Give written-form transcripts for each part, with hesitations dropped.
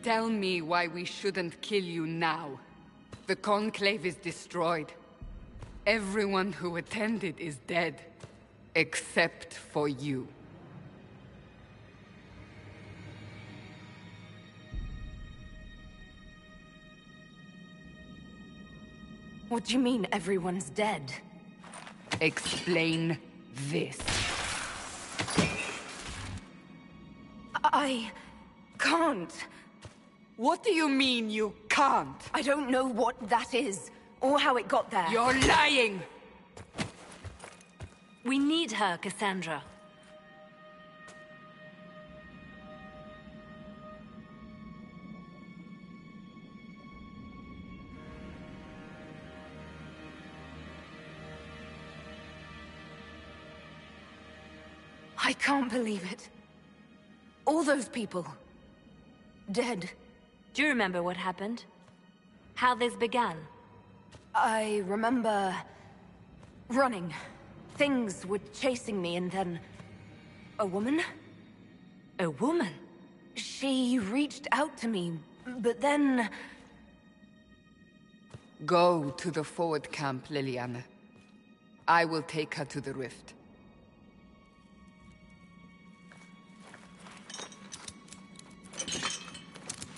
Tell me why we shouldn't kill you now. The Conclave is destroyed. Everyone who attended is dead. Except for you. What do you mean everyone's dead? Explain this. I can't. What do you mean you can't? I don't know what that is, or how it got there. You're lying! We need her, Cassandra. I can't believe it. All those people. Dead. Do you remember what happened? How this began? I remember... running. Things were chasing me and then... a woman? A woman? She reached out to me, but then... Go to the forward camp, Liliana. I will take her to the rift.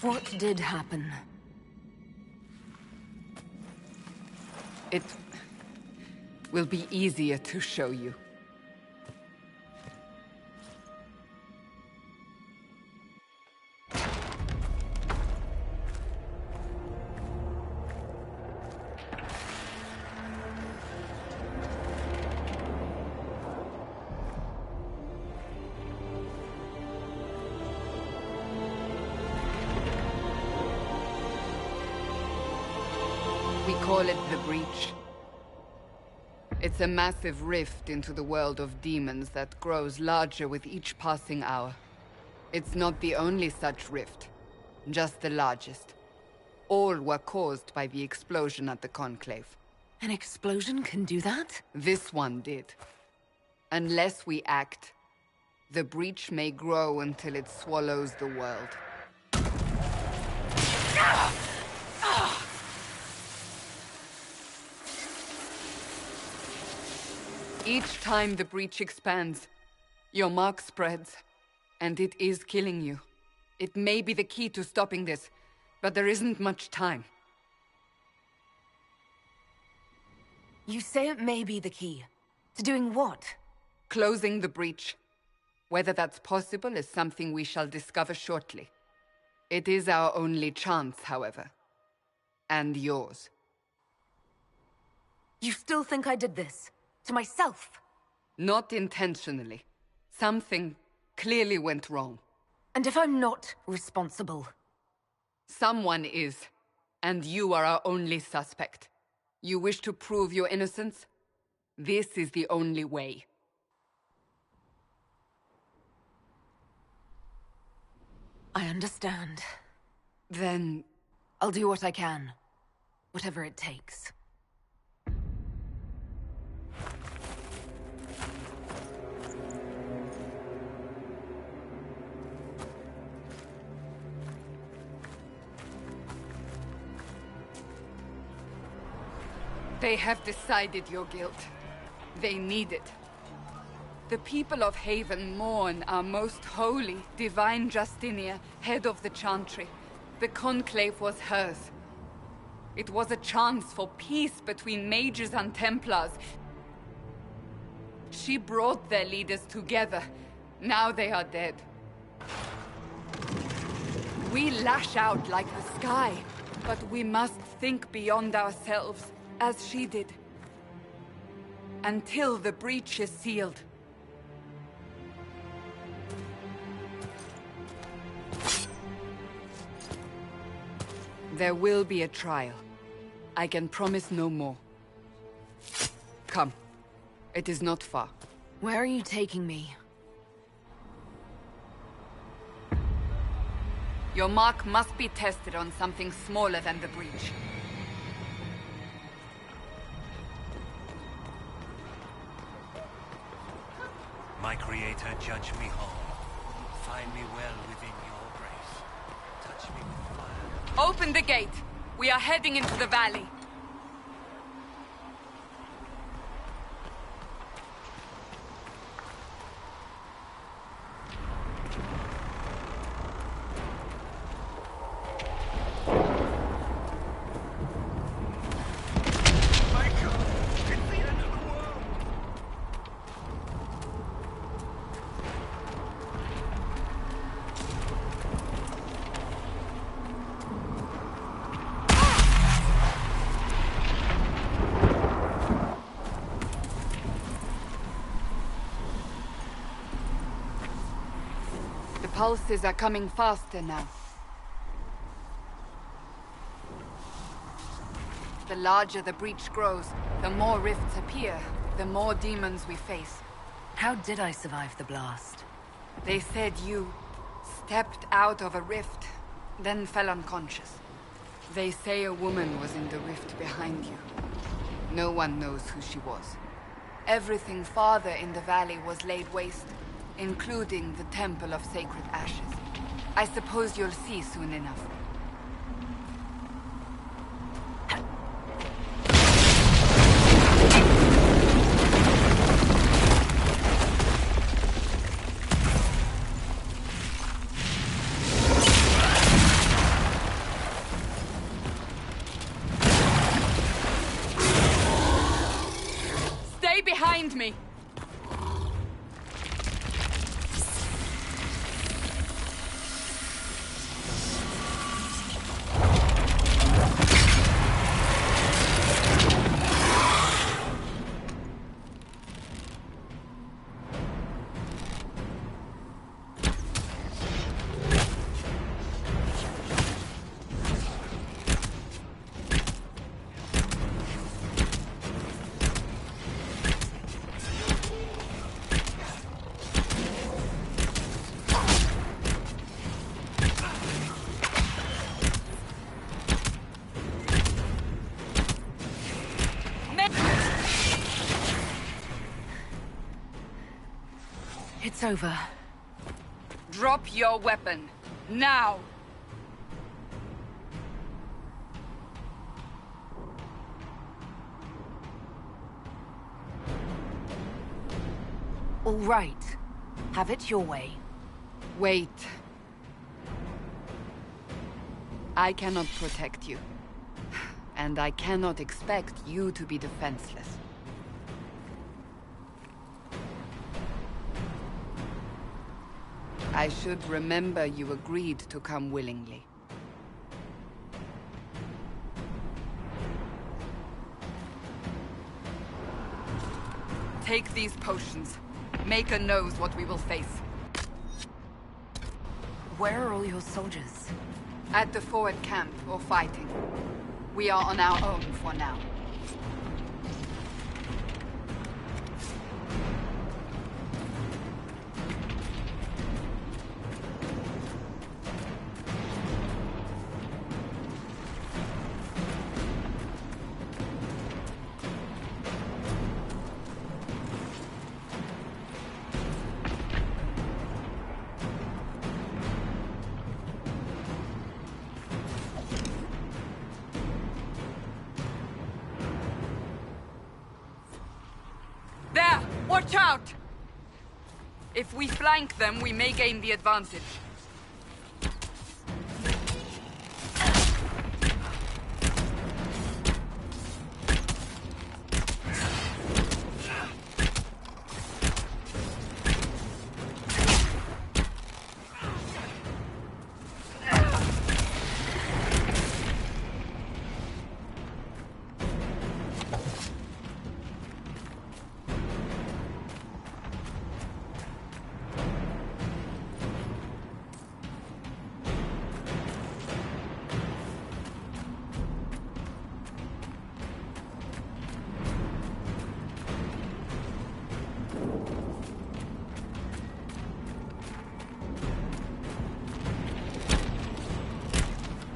What did happen? It will be easier to show you. We call it the Breach. It's a massive rift into the world of demons that grows larger with each passing hour. It's not the only such rift, just the largest. All were caused by the explosion at the Conclave. An explosion can do that? This one did. Unless we act, the Breach may grow until it swallows the world. Each time the Breach expands, your mark spreads, and it is killing you. It may be the key to stopping this, but there isn't much time. You say it may be the key. To doing what? Closing the Breach. Whether that's possible is something we shall discover shortly. It is our only chance, however. And yours. You still think I did this? To myself? Not intentionally. Something clearly went wrong. And if I'm not responsible? Someone is, and you are our only suspect. You wish to prove your innocence? This is the only way. I understand. Then... I'll do what I can. Whatever it takes. They have decided your guilt. They need it. The people of Haven mourn our most holy, divine Justinia, head of the Chantry. The Conclave was hers. It was a chance for peace between mages and Templars. She brought their leaders together. Now they are dead. We lash out like the sky, but we must think beyond ourselves. As she did. Until the Breach is sealed. There will be a trial. I can promise no more. Come. It is not far. Where are you taking me? Your mark must be tested on something smaller than the Breach. My Creator, judge me whole. Find me well within your grace. Touch me with Open the gate. We are heading into the valley. The pulses are coming faster now. The larger the breach grows, the more rifts appear, the more demons we face. How did I survive the blast? They said you stepped out of a rift, then fell unconscious. They say a woman was in the rift behind you. No one knows who she was. Everything farther in the valley was laid waste, including the Temple of Sacred Ashes. I suppose you'll see soon enough. Stay behind me! It's over. Drop your weapon. Now! All right. Have it your way. Wait. I cannot protect you. And I cannot expect you to be defenseless. I should remember you agreed to come willingly. Take these potions. Maker knows what we will face. Where are all your soldiers? At the forward camp, or fighting. We are on our own for now. There! Watch out! If we flank them, we may gain the advantage.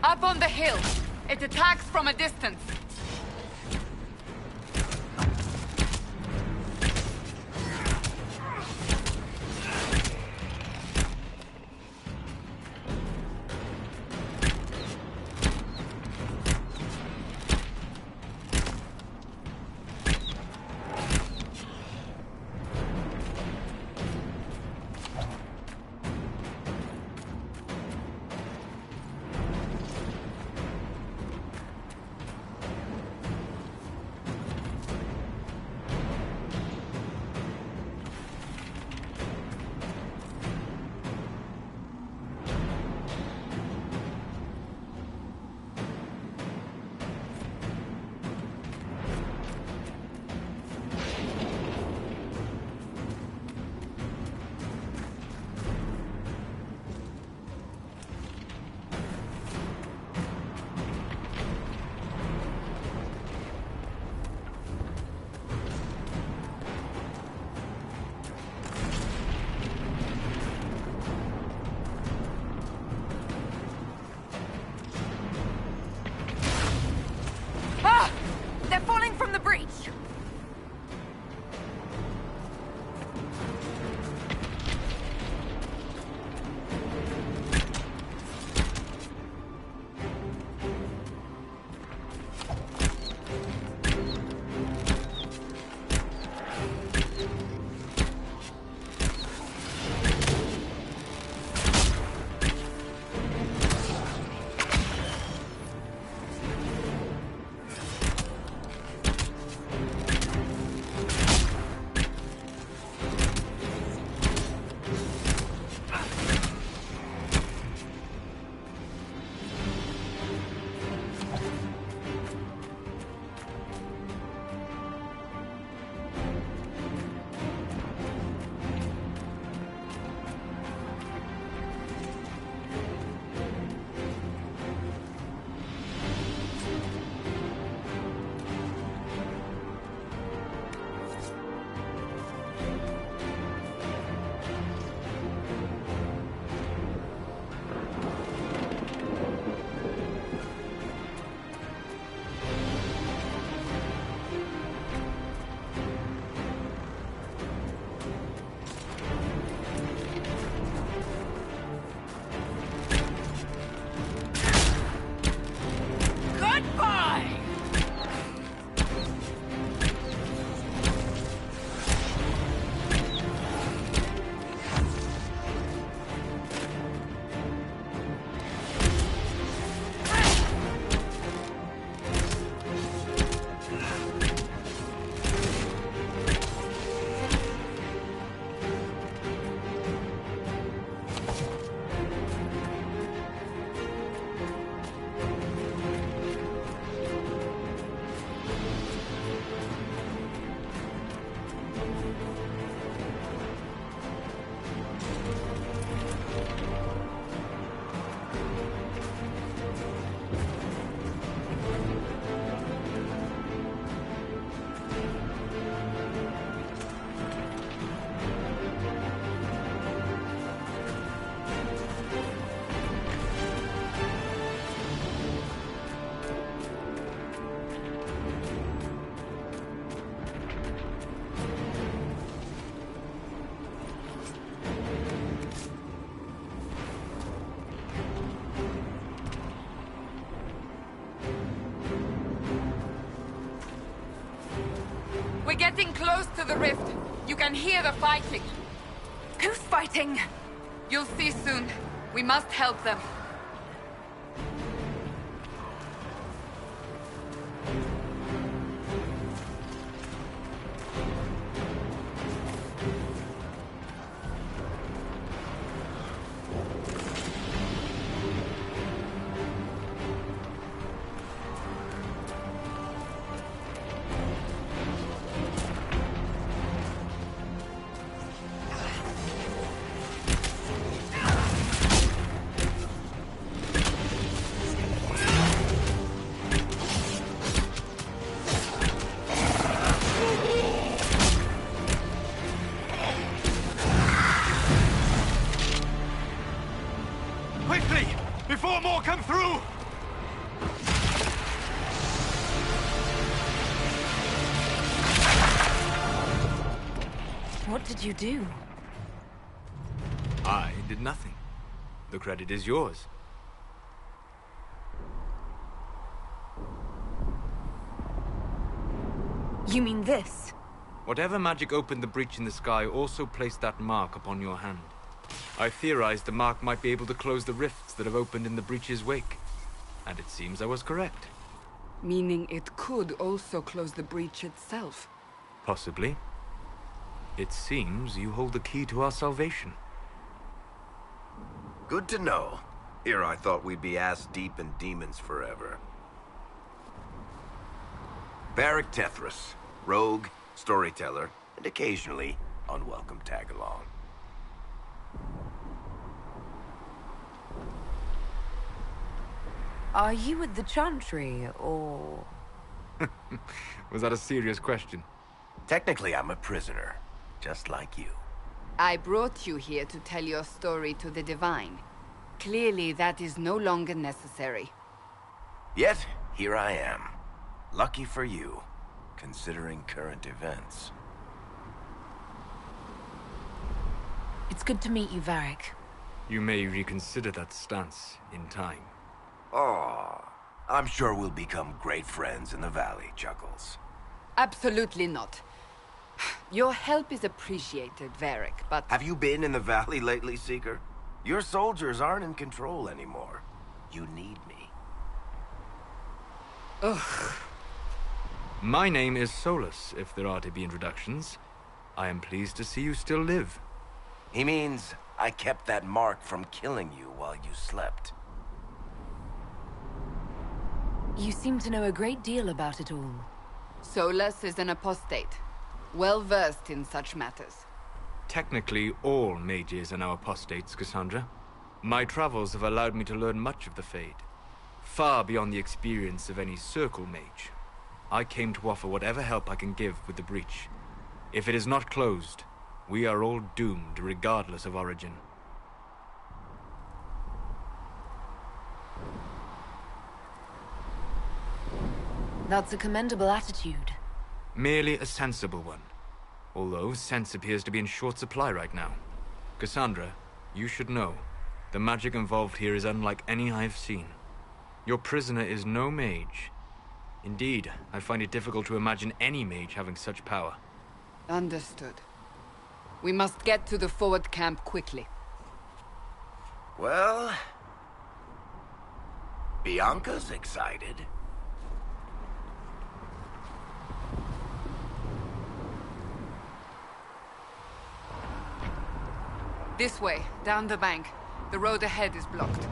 Up on the hill. It attacks from a distance. We're getting close to the rift. You can hear the fighting. Who's fighting? You'll see soon. We must help them. Quickly! Before more come through! What did you do? I did nothing. The credit is yours. You mean this? Whatever magic opened the breach in the sky also placed that mark upon your hand. I theorized the mark might be able to close the rifts that have opened in the breach's wake. And it seems I was correct. Meaning it could also close the breach itself. Possibly. It seems you hold the key to our salvation. Good to know. Here I thought we'd be ass-deep in demons forever. Varric Tethras, rogue, storyteller, and occasionally unwelcome tag-along. Are you at the Chantry, or...? Was that a serious question? Technically, I'm a prisoner, just like you. I brought you here to tell your story to the Divine. Clearly, that is no longer necessary. Yet, here I am. Lucky for you, considering current events. It's good to meet you, Varric. You may reconsider that stance in time. Oh, I'm sure we'll become great friends in the valley, Chuckles. Absolutely not. Your help is appreciated, Varric, but... Have you been in the valley lately, Seeker? Your soldiers aren't in control anymore. You need me. Ugh. My name is Solus, if there are to be introductions. I am pleased to see you still live. He means I kept that mark from killing you while you slept. You seem to know a great deal about it all. Solus is an apostate, well-versed in such matters. Technically, all mages are now apostates, Cassandra. My travels have allowed me to learn much of the Fade, far beyond the experience of any Circle mage. I came to offer whatever help I can give with the breach. If it is not closed, we are all doomed regardless of origin. That's a commendable attitude. Merely a sensible one. Although sense appears to be in short supply right now. Cassandra, you should know, the magic involved here is unlike any I've seen. Your prisoner is no mage. Indeed, I find it difficult to imagine any mage having such power. Understood. We must get to the forward camp quickly. Well... Bianca's excited. This way, down the bank. The road ahead is blocked.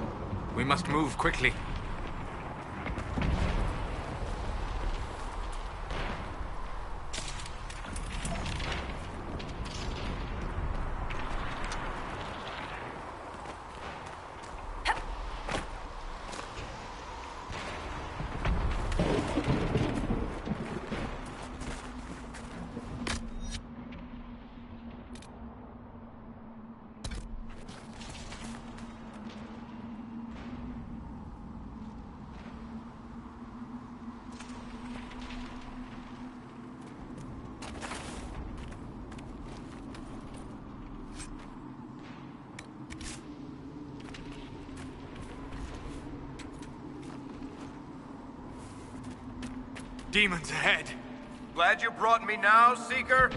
We must move quickly. Demons ahead! Glad you brought me now, Seeker?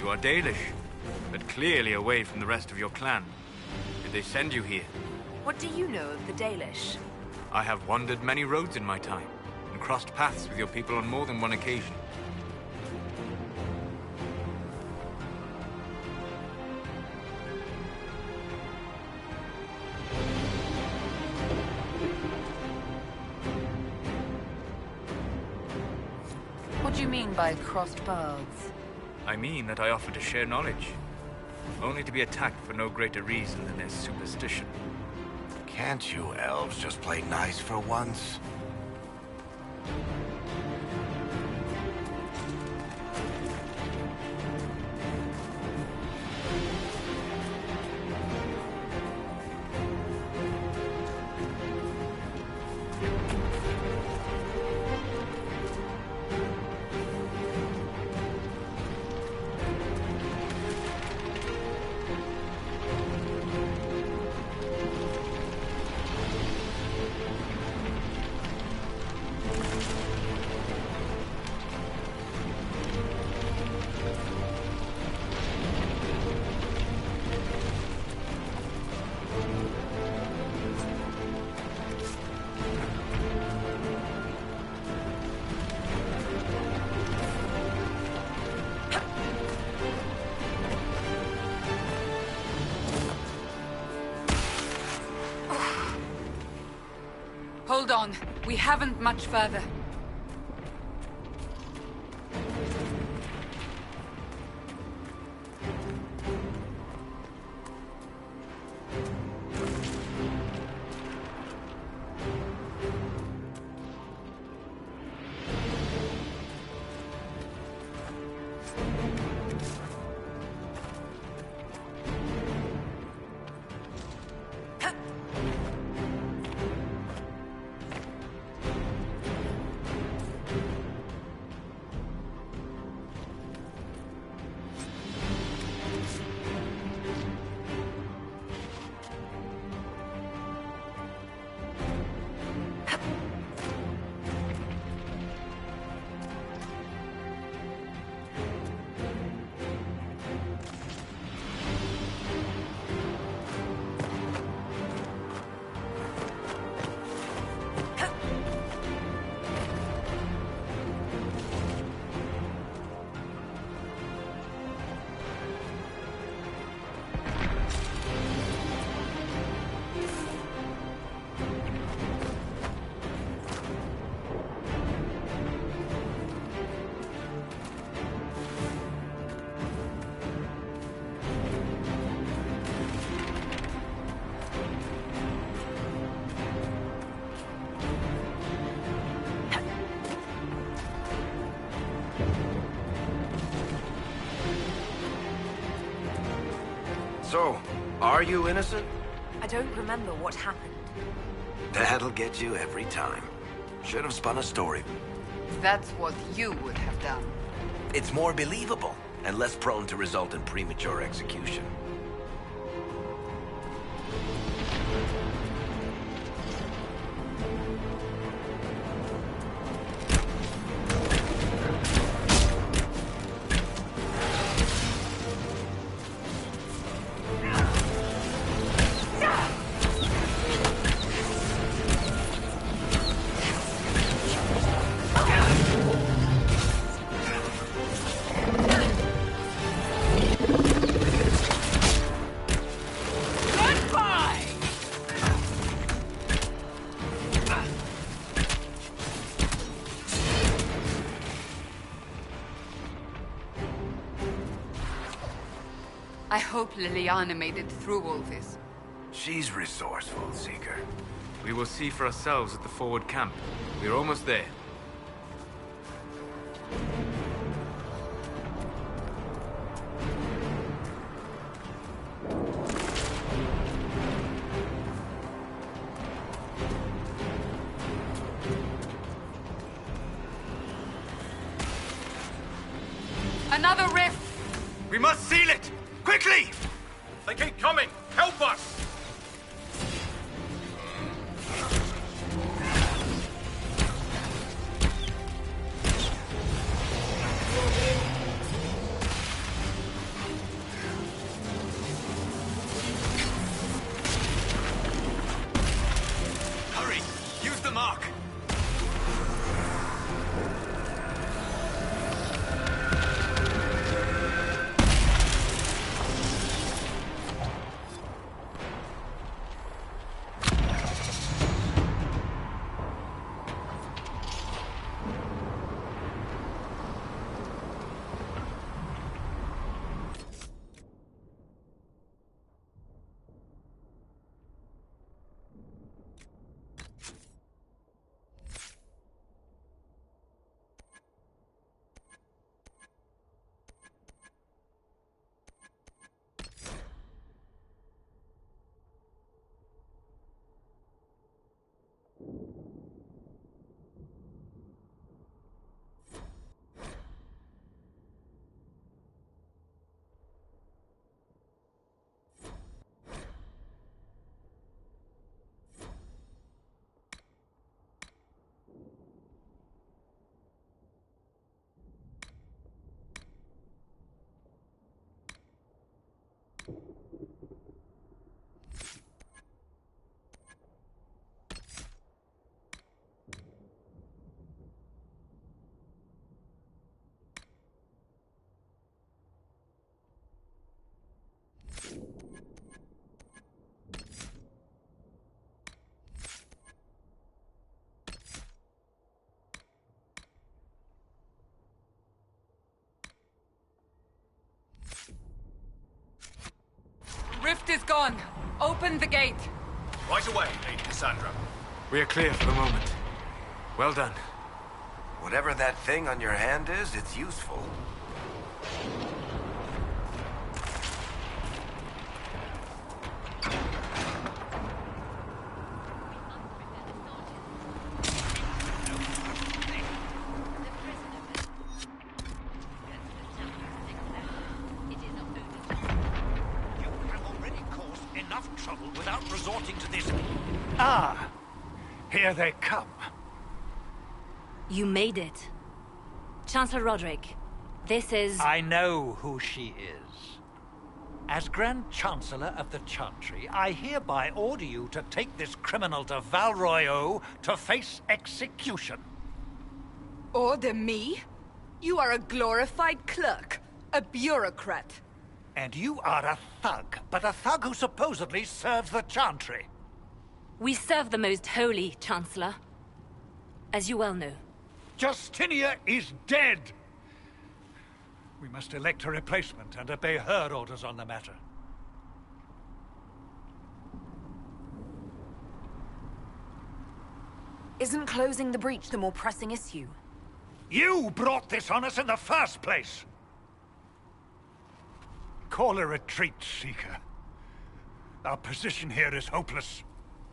You are Dalish, but clearly away from the rest of your clan. Did they send you here? What do you know of the Dalish? I have wandered many roads in my time, and crossed paths with your people on more than one occasion. What do you mean by crossed paths? I mean that I offer to share knowledge, only to be attacked for no greater reason than their superstition. Can't you elves just play nice for once? Hold on. We haven't much further. So, are you innocent? I don't remember what happened. That'll get you every time. Should have spun a story. That's what you would have done. It's more believable, and less prone to result in premature execution. I hope Liliana made it through all this. She's resourceful, Seeker. We will see for ourselves at the forward camp. We're almost there. Another rift! We must seal it! Quickly! They keep coming! Help us! Hurry! Use the mark! is gone. Open the gate. Right away, Lady Cassandra. We are clear for the moment. Well done. Whatever that thing on your hand is, it's useful. Here they come. You made it. Chancellor Roderick, this is... I know who she is. As Grand Chancellor of the Chantry, I hereby order you to take this criminal to Val Royeaux to face execution. Order me? You are a glorified clerk, a bureaucrat. And you are a thug, but a thug who supposedly serves the Chantry. We serve the most holy, Chancellor. As you well know. Justinia is dead! We must elect a replacement and obey her orders on the matter. Isn't closing the breach the more pressing issue? You brought this on us in the first place! Call a retreat, Seeker. Our position here is hopeless.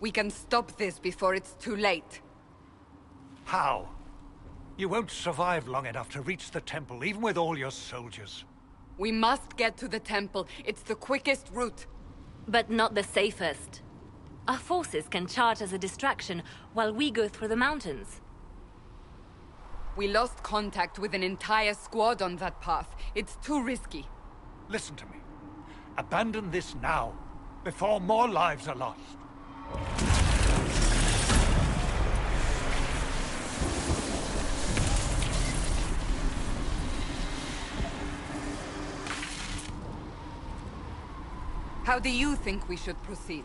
We can stop this before it's too late. How? You won't survive long enough to reach the temple, even with all your soldiers. We must get to the temple. It's the quickest route. But not the safest. Our forces can charge as a distraction while we go through the mountains. We lost contact with an entire squad on that path. It's too risky. Listen to me. Abandon this now, before more lives are lost. How do you think we should proceed?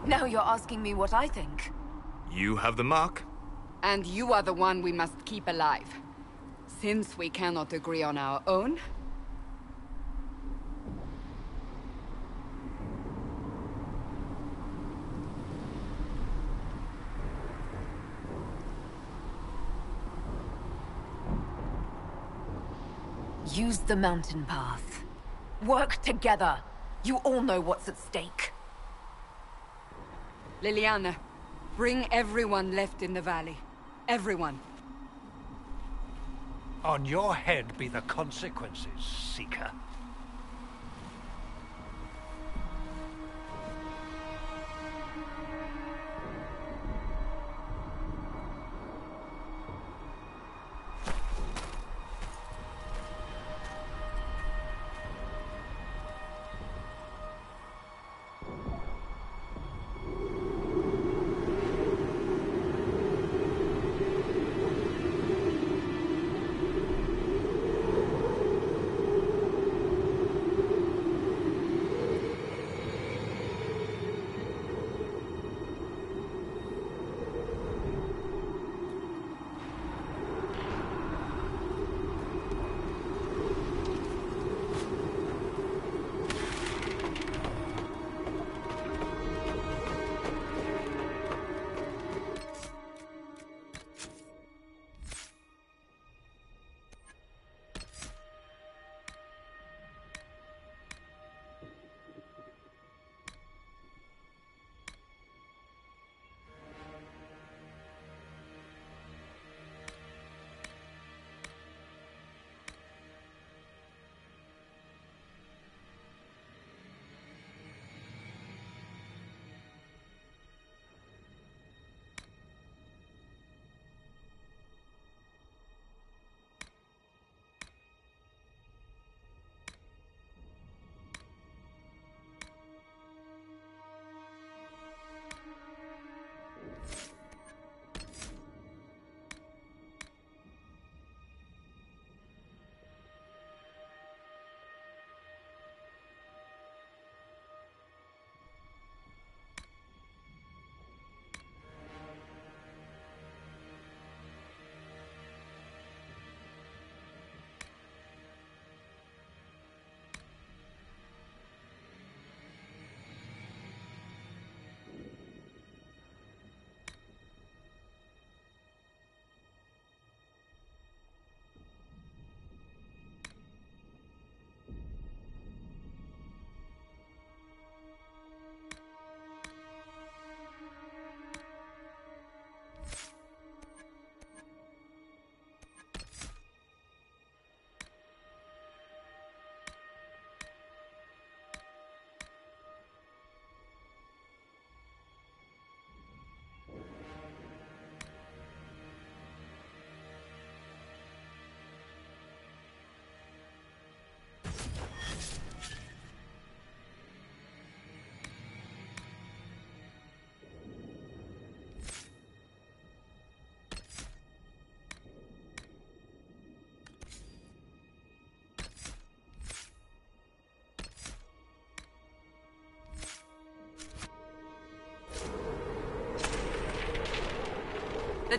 Now you're asking me what I think. You have the mark. And you are the one we must keep alive. Since we cannot agree on our own... Use the mountain path. Work together. You all know what's at stake. Liliana, bring everyone left in the valley. Everyone. On your head be the consequences, Seeker.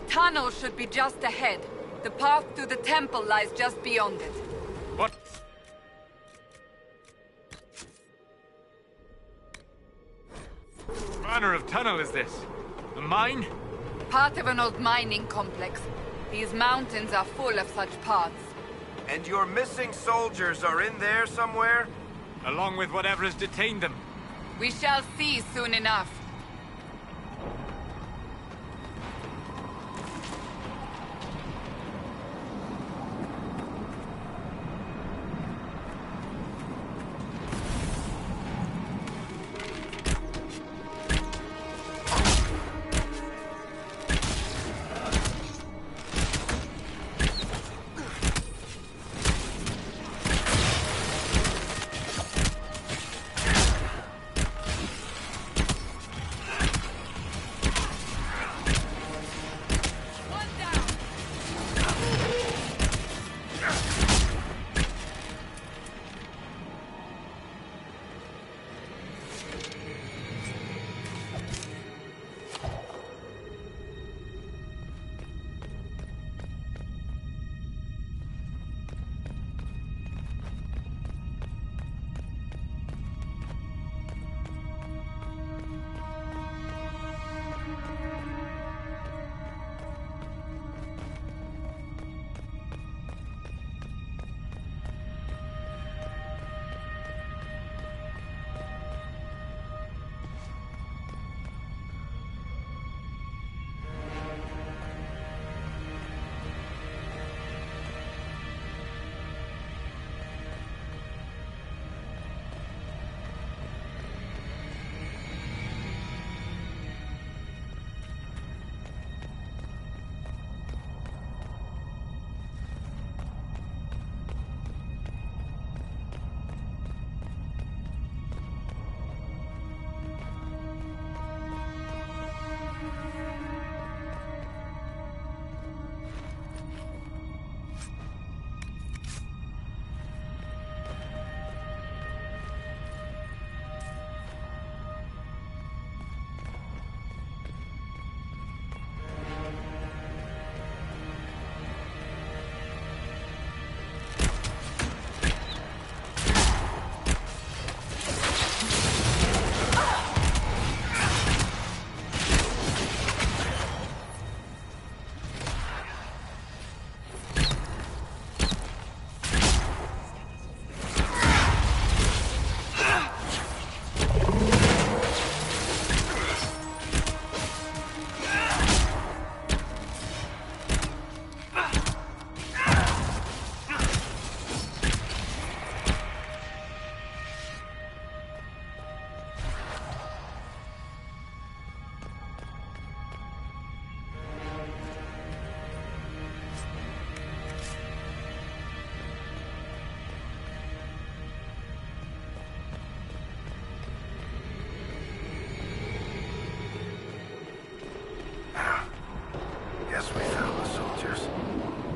tunnel should be just ahead. The path to the temple lies just beyond it. What? What manner of tunnel is this? A mine? Part of an old mining complex. These mountains are full of such paths. And your missing soldiers are in there somewhere? Along with whatever has detained them. We shall see soon enough.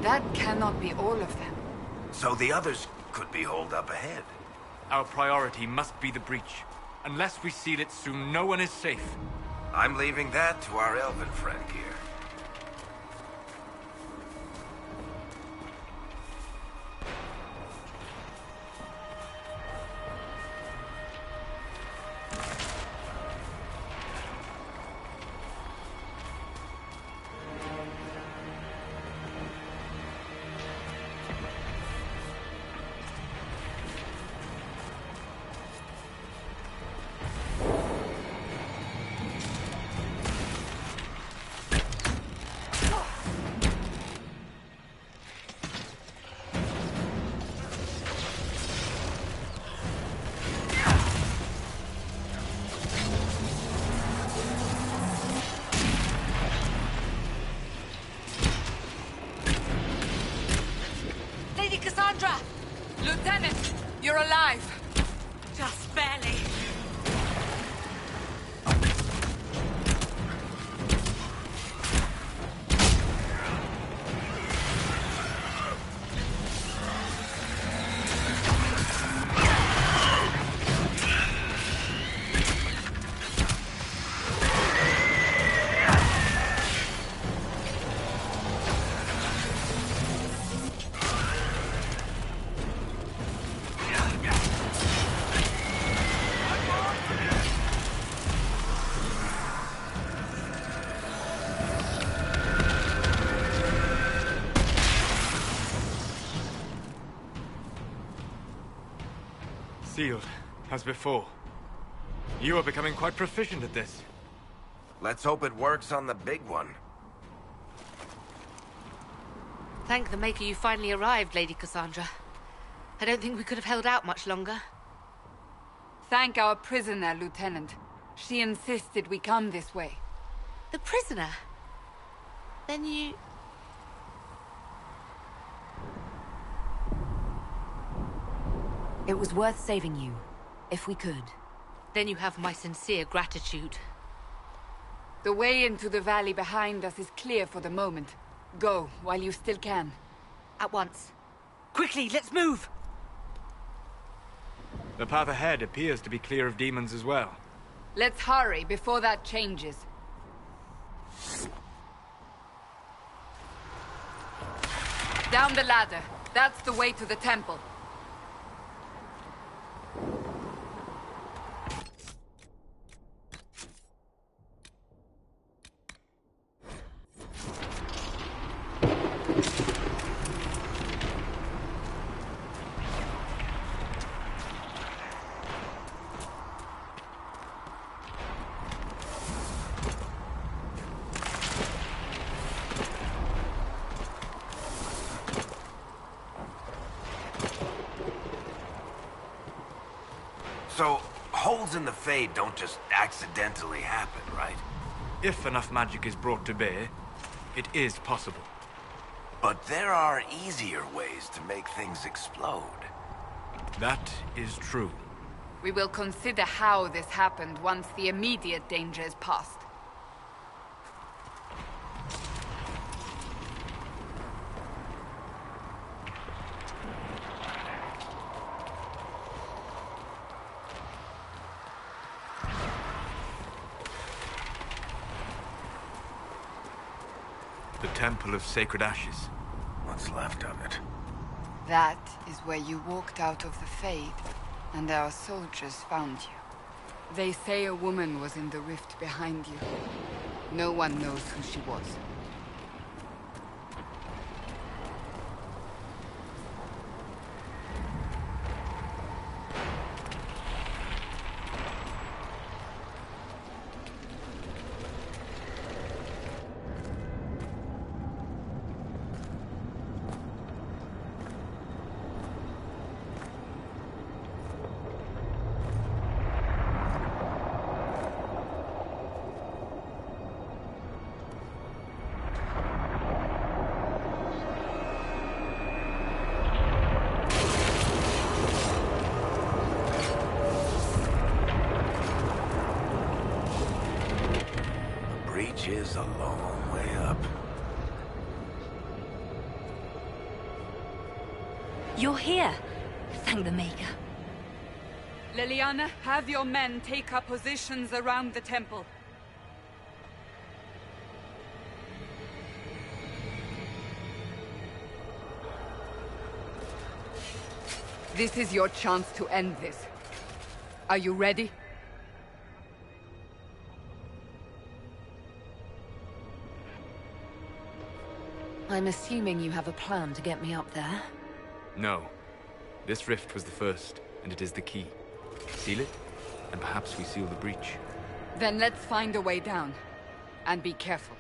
That cannot be all of them. So the others could be holed up ahead. Our priority must be the breach. Unless we seal it soon, no one is safe. I'm leaving that to our elven friend here. Lieutenant, you're alive. Just barely. sealed, as before. You are becoming quite proficient at this. Let's hope it works on the big one. Thank the Maker you finally arrived, Lady Cassandra. I don't think we could have held out much longer. Thank our prisoner, Lieutenant. She insisted we come this way. The prisoner? Then you... It was worth saving you, if we could. Then you have my sincere gratitude. The way into the valley behind us is clear for the moment. Go, while you still can. At once. Quickly, let's move! The path ahead appears to be clear of demons as well. Let's hurry before that changes. Down the ladder. That's the way to the temple. So, holes in the Fade don't just accidentally happen, right? If enough magic is brought to bear, it is possible. But there are easier ways to make things explode. That is true. We will consider how this happened once the immediate danger is past. The Temple of Sacred Ashes. What's left of it? That is where you walked out of the Fade, and our soldiers found you. They say a woman was in the rift behind you. No one knows who she was. Is a long way up. You're here. Thank the Maker. Leliana, have your men take up positions around the temple. This is your chance to end this. Are you ready? I'm assuming you have a plan to get me up there. No. This rift was the first, and it is the key. Seal it, and perhaps we seal the breach. Then let's find a way down. And be careful.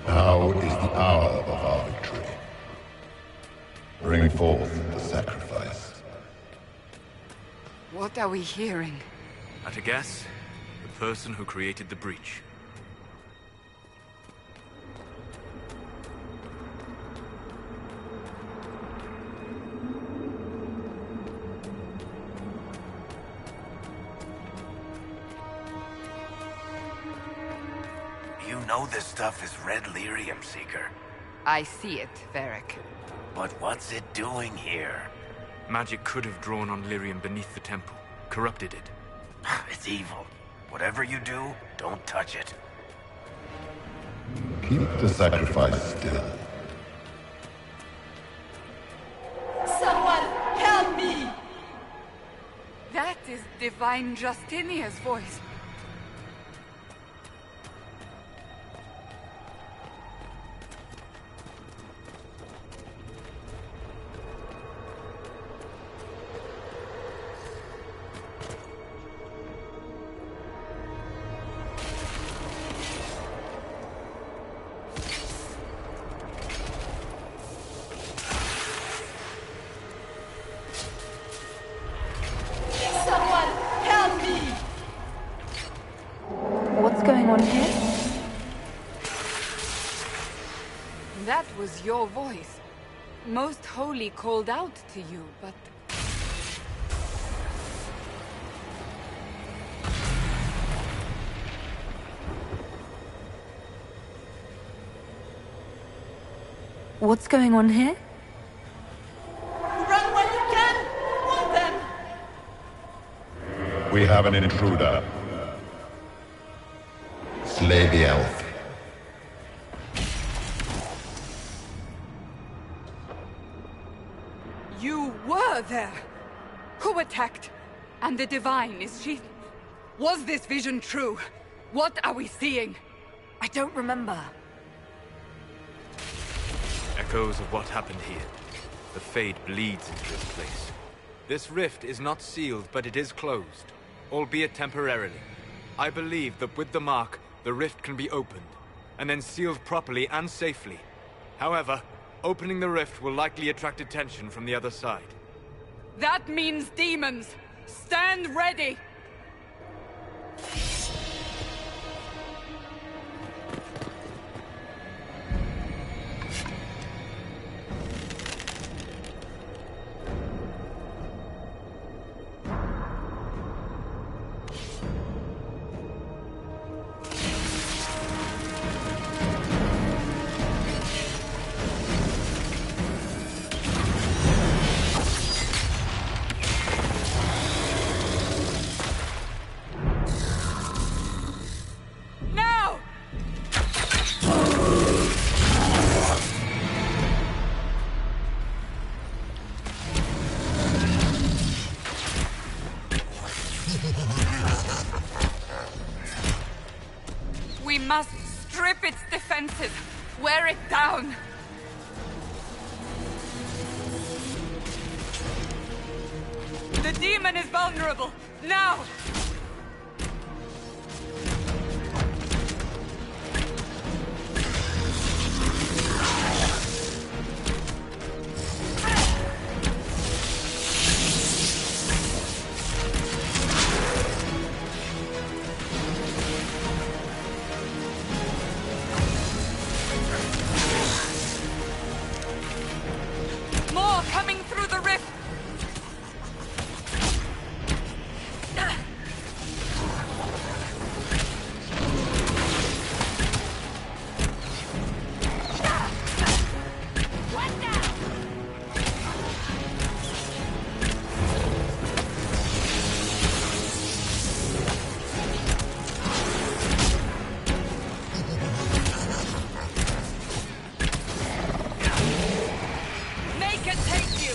Now is the hour of our victory. Bring forth the sacrifice. What are we hearing? At a guess, the person who created the breach. You know this stuff is Red Lyrium, Seeker. I see it, Varric. But what's it doing here? Magic could have drawn on lyrium beneath the temple, corrupted it. It's evil. Whatever you do, don't touch it. Keep the sacrifice still. Someone help me! That is Divine Justinia's voice. That was your voice. Most Holy called out to you, but... What's going on here? Run while you can! Warn them! We have an intruder. Slay the elf. You were there! Who attacked? And the Divine, is she... Was this vision true? What are we seeing? I don't remember. Echoes of what happened here. The Fade bleeds into this place. This rift is not sealed, but it is closed, albeit temporarily. I believe that with the mark, the rift can be opened, and then sealed properly and safely. However, opening the rift will likely attract attention from the other side. That means demons! Stand ready! We must strip its defenses, wear it down. The demon is vulnerable, now! More coming through the rift! Make it take you!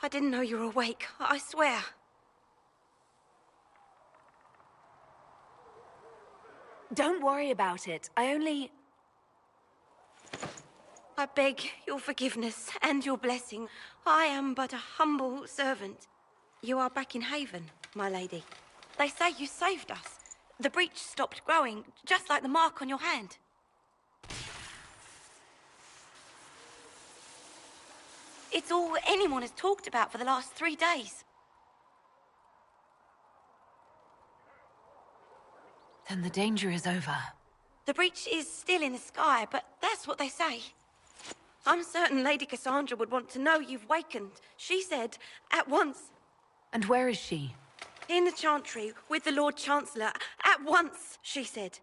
I didn't know you were awake, I swear. Don't worry about it. I beg your forgiveness and your blessing. I am but a humble servant. You are back in Haven, my lady. They say you saved us. The breach stopped growing, just like the mark on your hand. It's all anyone has talked about for the last 3 days. Then the danger is over. The breach is still in the sky, but that's what they say. I'm certain Lady Cassandra would want to know you've wakened. She said, at once. And where is she? In the Chantry, with the Lord Chancellor. At once, she said.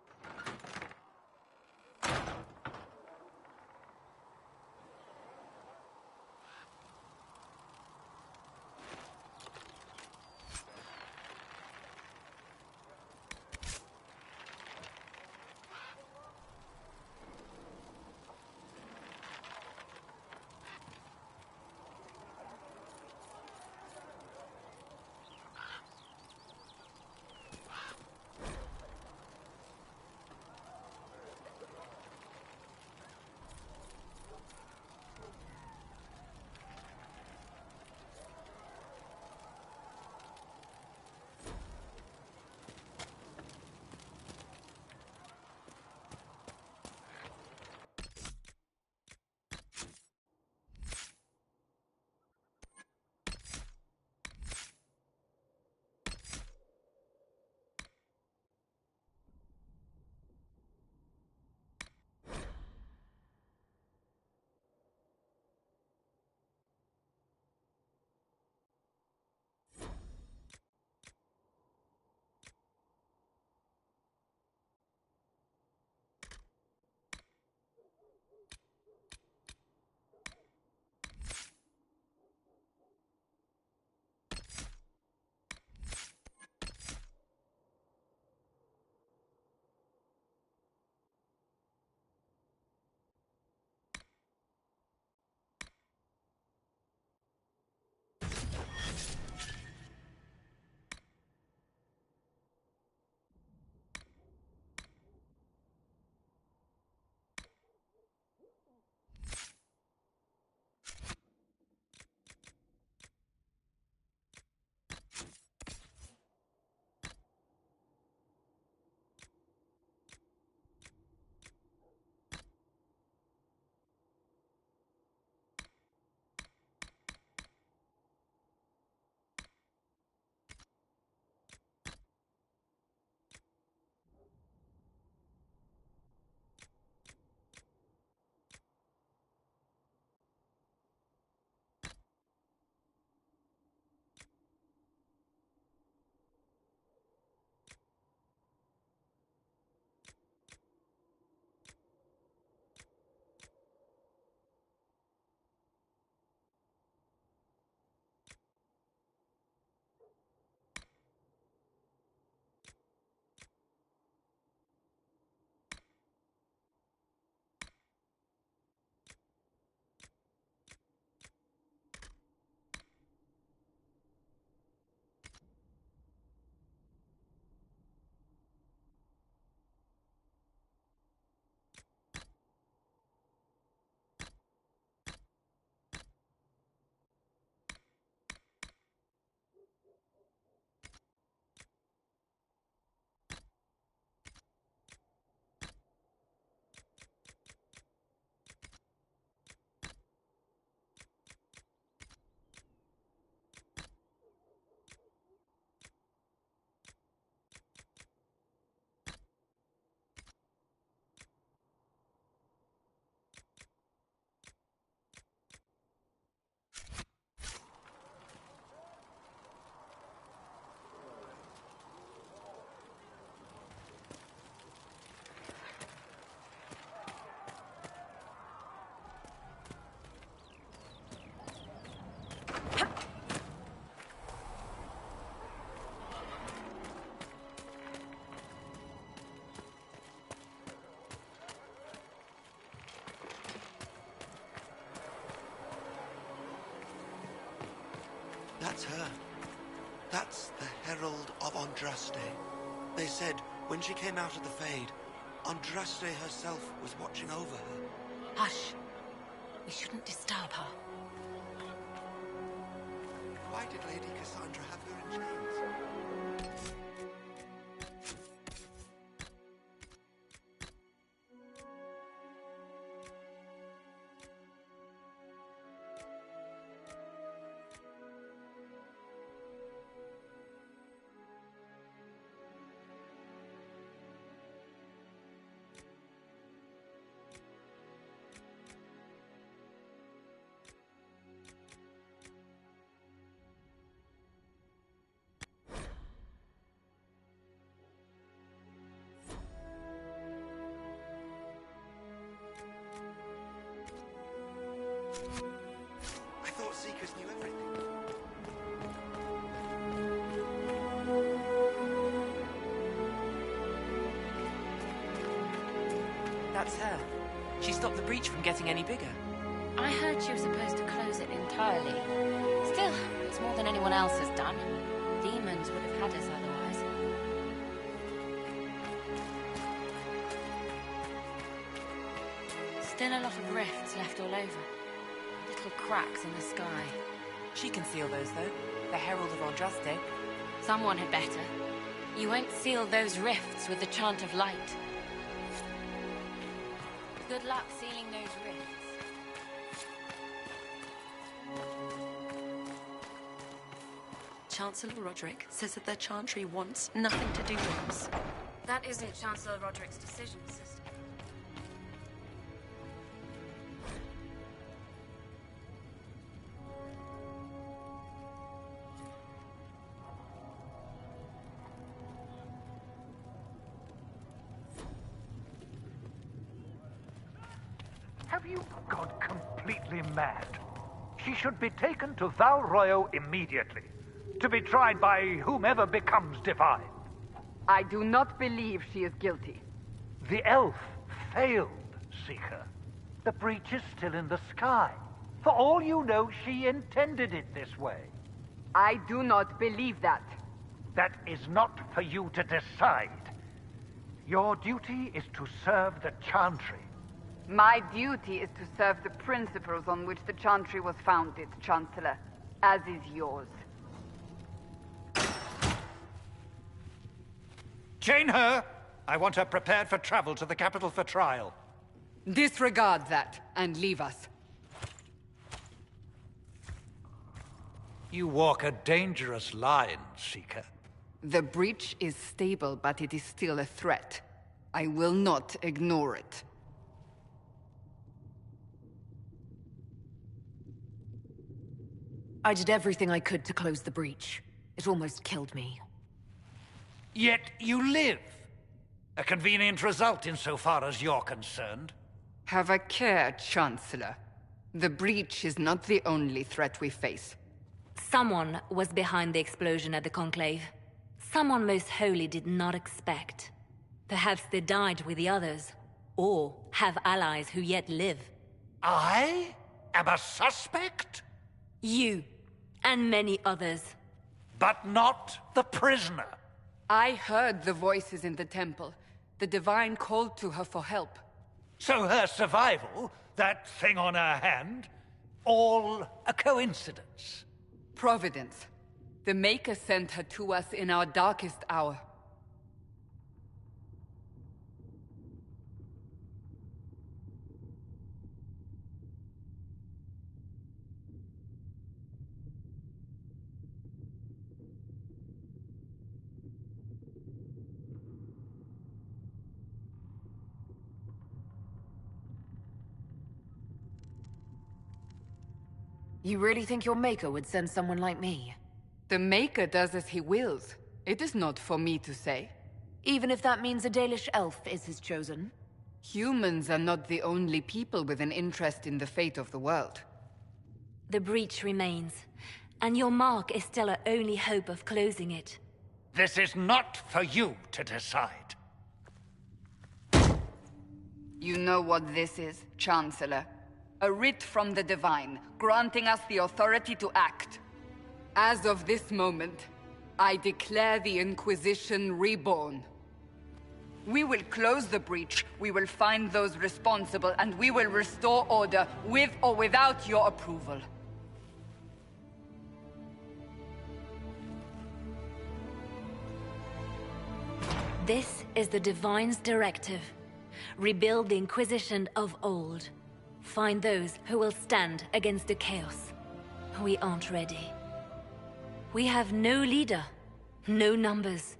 That's her. That's the Herald of Andraste. They said when she came out of the Fade, Andraste herself was watching over her. Hush. We shouldn't disturb her. Why did Lady Cassandra have her in chains? I thought Seekers knew everything. That's her. She stopped the breach from getting any bigger. I heard she was supposed to close it entirely. Still, it's more than anyone else has done. Demons would have had us otherwise. Still a lot of rifts left all over. Little cracks in the sky. She can seal those, though. The Herald of Andraste. Someone had better. You won't seal those rifts with the chant of light. Good luck sealing those rifts. Chancellor Roderick says that their chantry wants nothing to do with us. That isn't Chancellor Roderick's decision, sister. Have you gone completely mad? She should be taken to Val Royo immediately, to be tried by whomever becomes divine. I do not believe she is guilty. The elf failed, Seeker. The breach is still in the sky. For all you know, she intended it this way. I do not believe that. That is not for you to decide. Your duty is to serve the Chantry. My duty is to serve the principles on which the Chantry was founded, Chancellor, as is yours. Chain her! I want her prepared for travel to the capital for trial. Disregard that, and leave us. You walk a dangerous line, Seeker. The breach is stable, but it is still a threat. I will not ignore it. I did everything I could to close the breach. It almost killed me. Yet you live. A convenient result insofar as you're concerned. Have a care, Chancellor. The breach is not the only threat we face. Someone was behind the explosion at the Conclave. Someone most holy did not expect. Perhaps they died with the others, or have allies who yet live. I am a suspect? You, and many others. But not the prisoner. I heard the voices in the temple. The Divine called to her for help. So her survival, that thing on her hand, all a coincidence? Providence. The Maker sent her to us in our darkest hour. You really think your Maker would send someone like me? The Maker does as he wills. It is not for me to say. Even if that means a Dalish elf is his chosen? Humans are not the only people with an interest in the fate of the world. The breach remains, and your mark is still our only hope of closing it. This is not for you to decide. You know what this is, Chancellor? A writ from the Divine, granting us the authority to act. As of this moment, I declare the Inquisition reborn. We will close the breach, we will find those responsible, and we will restore order with or without your approval. This is the Divine's directive. Rebuild the Inquisition of old. Find those who will stand against the chaos. We aren't ready. We have no leader, no numbers.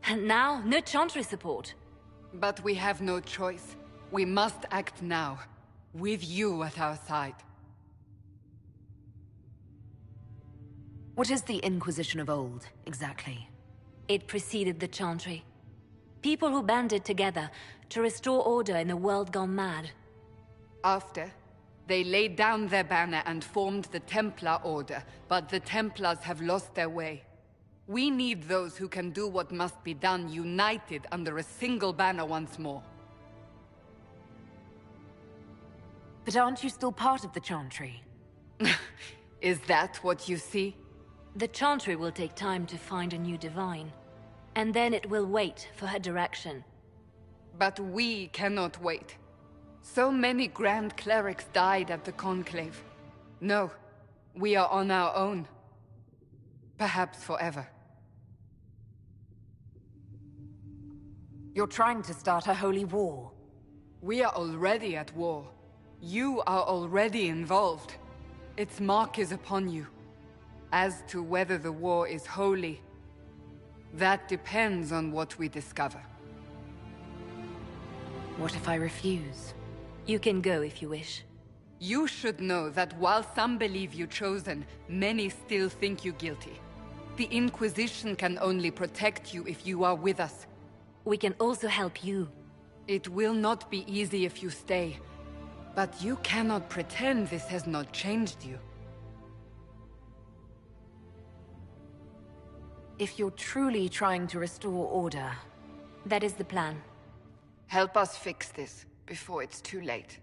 And now, no Chantry support. But we have no choice. We must act now, with you at our side. What is the Inquisition of old, exactly? It preceded the Chantry. People who banded together to restore order in a world gone mad. After, they laid down their banner and formed the Templar Order, but the Templars have lost their way. We need those who can do what must be done, united under a single banner once more. But aren't you still part of the Chantry? Is that what you see? The Chantry will take time to find a new Divine. And then it will wait for her direction. But we cannot wait. So many Grand Clerics died at the Conclave. No, we are on our own. Perhaps forever. You're trying to start a holy war. We are already at war. You are already involved. Its mark is upon you. As to whether the war is holy, that depends on what we discover. What if I refuse? You can go if you wish. You should know that while some believe you chosen, many still think you guilty. The Inquisition can only protect you if you are with us. We can also help you. It will not be easy if you stay, but you cannot pretend this has not changed you. If you're truly trying to restore order... That is the plan. Help us fix this, before it's too late.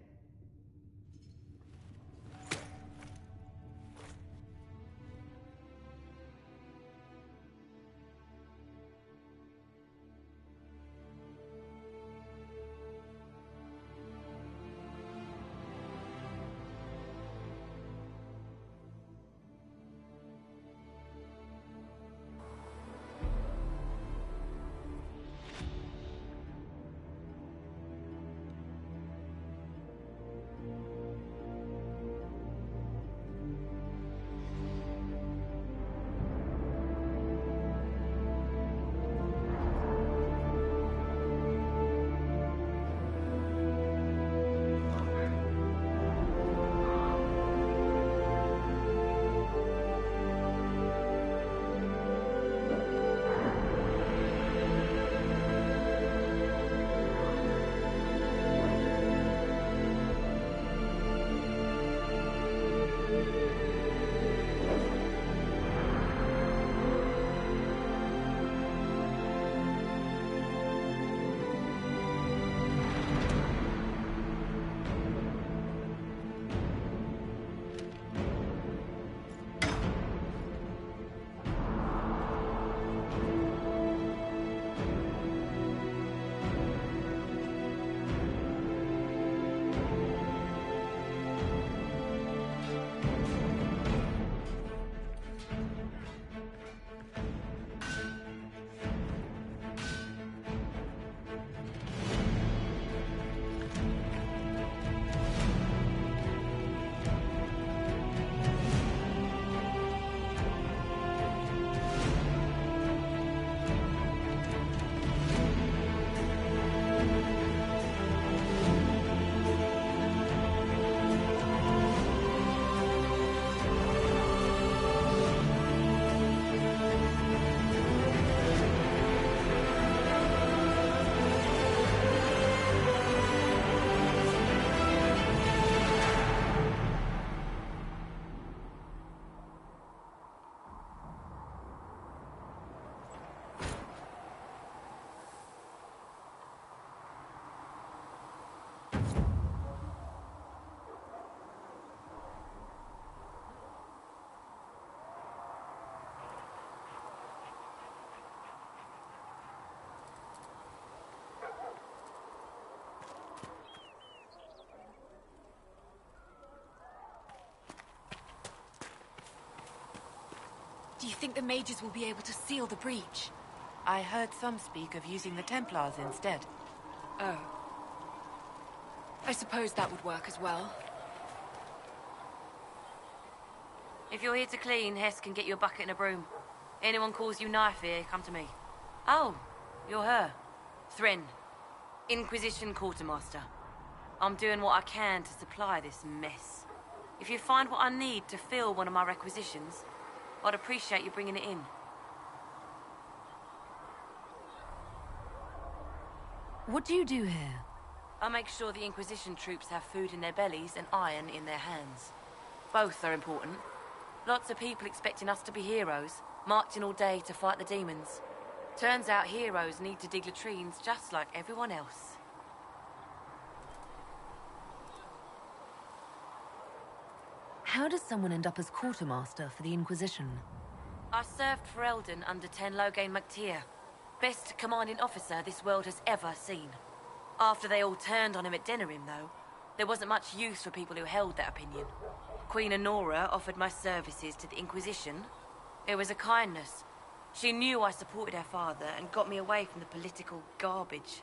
Do you think the mages will be able to seal the breach? I heard some speak of using the Templars instead. Oh. I suppose that would work as well. If you're here to clean, Hess can get you a bucket and a broom. Anyone calls you knife here, come to me. Oh, you're her. Thren. Inquisition Quartermaster. I'm doing what I can to supply this mess. If you find what I need to fill one of my requisitions, I'd appreciate you bringing it in. What do you do here? I make sure the Inquisition troops have food in their bellies and iron in their hands. Both are important. Lots of people expecting us to be heroes, marching all day to fight the demons. Turns out heroes need to dig latrines just like everyone else. How does someone end up as quartermaster for the Inquisition? I served for Eldon under Ten Loghain MacTier. Best commanding officer this world has ever seen. After they all turned on him at Denerim, though, there wasn't much use for people who held that opinion. Queen Honora offered my services to the Inquisition. It was a kindness. She knew I supported her father and got me away from the political garbage.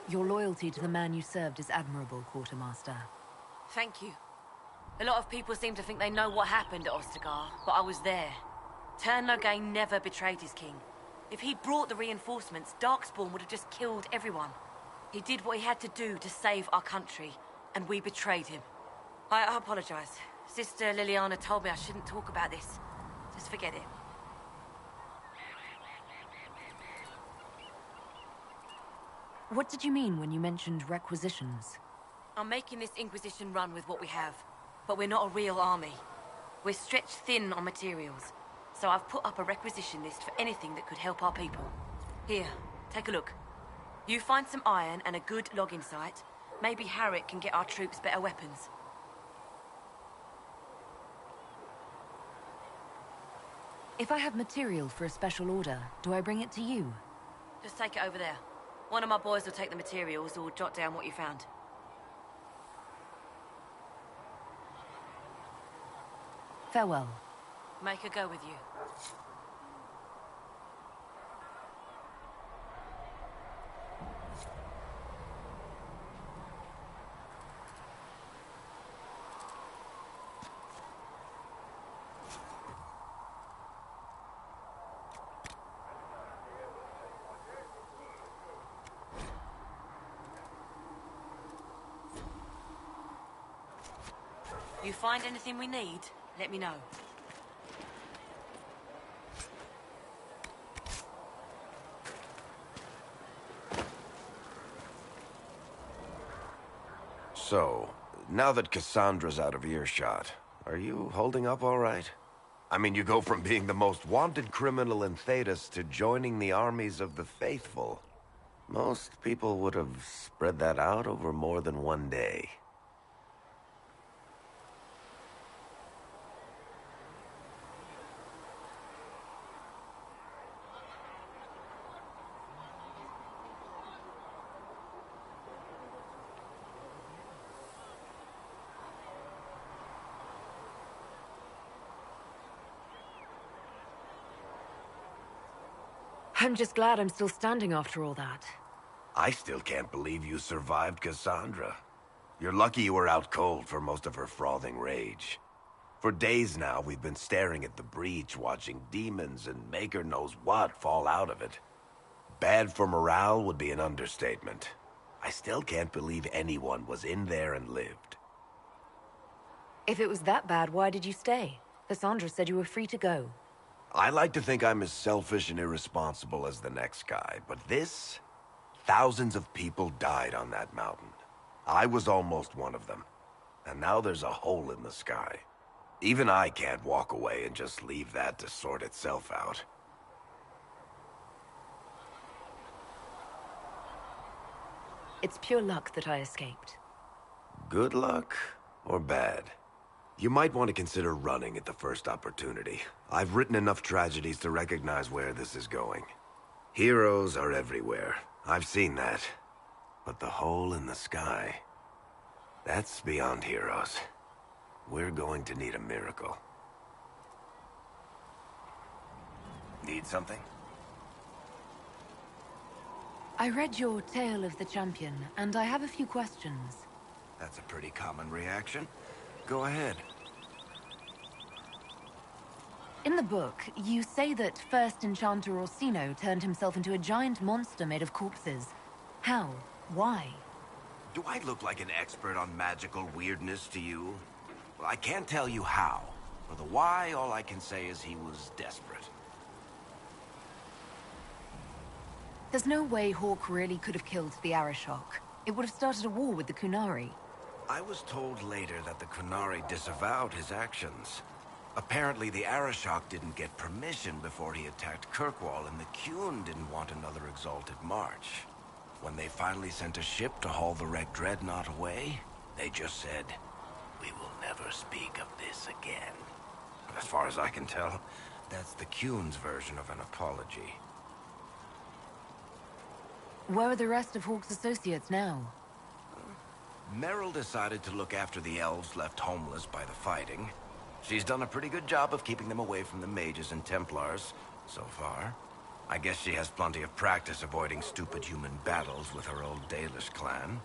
Your loyalty to the man you served is admirable, Quartermaster. Thank you. A lot of people seem to think they know what happened at Ostagar, but I was there. Ten Loghain never betrayed his king. If he'd brought the reinforcements, Darkspawn would have just killed everyone. He did what he had to do to save our country, and we betrayed him. I apologize. Sister Liliana told me I shouldn't talk about this. Just forget it. What did you mean when you mentioned requisitions? I'm making this Inquisition run with what we have, but we're not a real army. We're stretched thin on materials, so I've put up a requisition list for anything that could help our people. Here, take a look. You find some iron and a good logging site, maybe Harrick can get our troops better weapons. If I have material for a special order, do I bring it to you? Just take it over there. One of my boys will take the materials or jot down what you found. Farewell. Make a go with you. You find anything we need, let me know. So, now that Cassandra's out of earshot, are you holding up all right? I mean, you go from being the most wanted criminal in Thedas to joining the armies of the faithful. Most people would have spread that out over more than one day. I'm just glad I'm still standing after all that. I still can't believe you survived Cassandra. You're lucky you were out cold for most of her frothing rage. For days now, we've been staring at the breach, watching demons and maker knows what fall out of it. Bad for morale would be an understatement. I still can't believe anyone was in there and lived. If it was that bad, why did you stay? Cassandra said you were free to go. I like to think I'm as selfish and irresponsible as the next guy, but this... Thousands of people died on that mountain. I was almost one of them. And now there's a hole in the sky. Even I can't walk away and just leave that to sort itself out. It's pure luck that I escaped. Good luck or bad? You might want to consider running at the first opportunity. I've written enough tragedies to recognize where this is going. Heroes are everywhere. I've seen that. But the hole in the sky... That's beyond heroes. We're going to need a miracle. Need something? I read your Tale of the Champion, and I have a few questions. That's a pretty common reaction. Go ahead. In the book, you say that first Enchanter Orsino turned himself into a giant monster made of corpses. How? Why? Do I look like an expert on magical weirdness to you? Well, I can't tell you how. For the why, all I can say is he was desperate. There's no way Hawk really could have killed the Arishok. It would have started a war with the Kunari. I was told later that the Kunari disavowed his actions. Apparently, the Arishok didn't get permission before he attacked Kirkwall, and the Qun didn't want another exalted march. When they finally sent a ship to haul the wrecked dreadnought away, they just said, "We will never speak of this again." As far as I can tell, that's the Qun's version of an apology. Where are the rest of Hawk's associates now? Meryl decided to look after the elves left homeless by the fighting. She's done a pretty good job of keeping them away from the mages and Templars, so far. I guess she has plenty of practice avoiding stupid human battles with her old Dalish clan.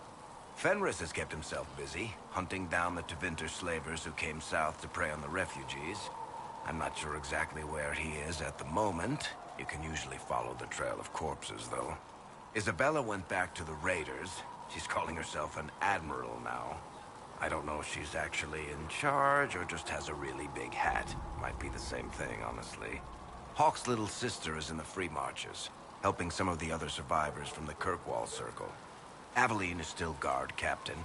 Fenris has kept himself busy, hunting down the Tevinter slavers who came south to prey on the refugees. I'm not sure exactly where he is at the moment. You can usually follow the trail of corpses, though. Isabella went back to the raiders. She's calling herself an admiral now. I don't know if she's actually in charge or just has a really big hat. Might be the same thing, honestly. Hawk's little sister is in the Free Marches, helping some of the other survivors from the Kirkwall Circle. Aveline is still guard captain.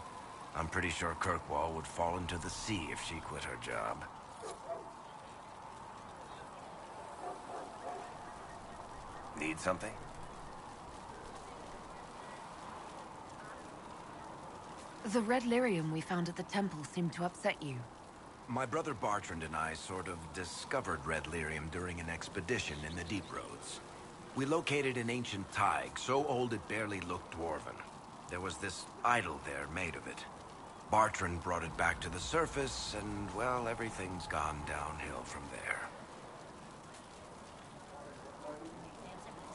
I'm pretty sure Kirkwall would fall into the sea if she quit her job. Need something? The red lyrium we found at the temple seemed to upset you. My brother Bartrand and I sort of discovered red lyrium during an expedition in the Deep Roads. We located an ancient Tig, so old it barely looked dwarven. There was this idol there made of it. Bartrand brought it back to the surface, and, well, everything's gone downhill from there.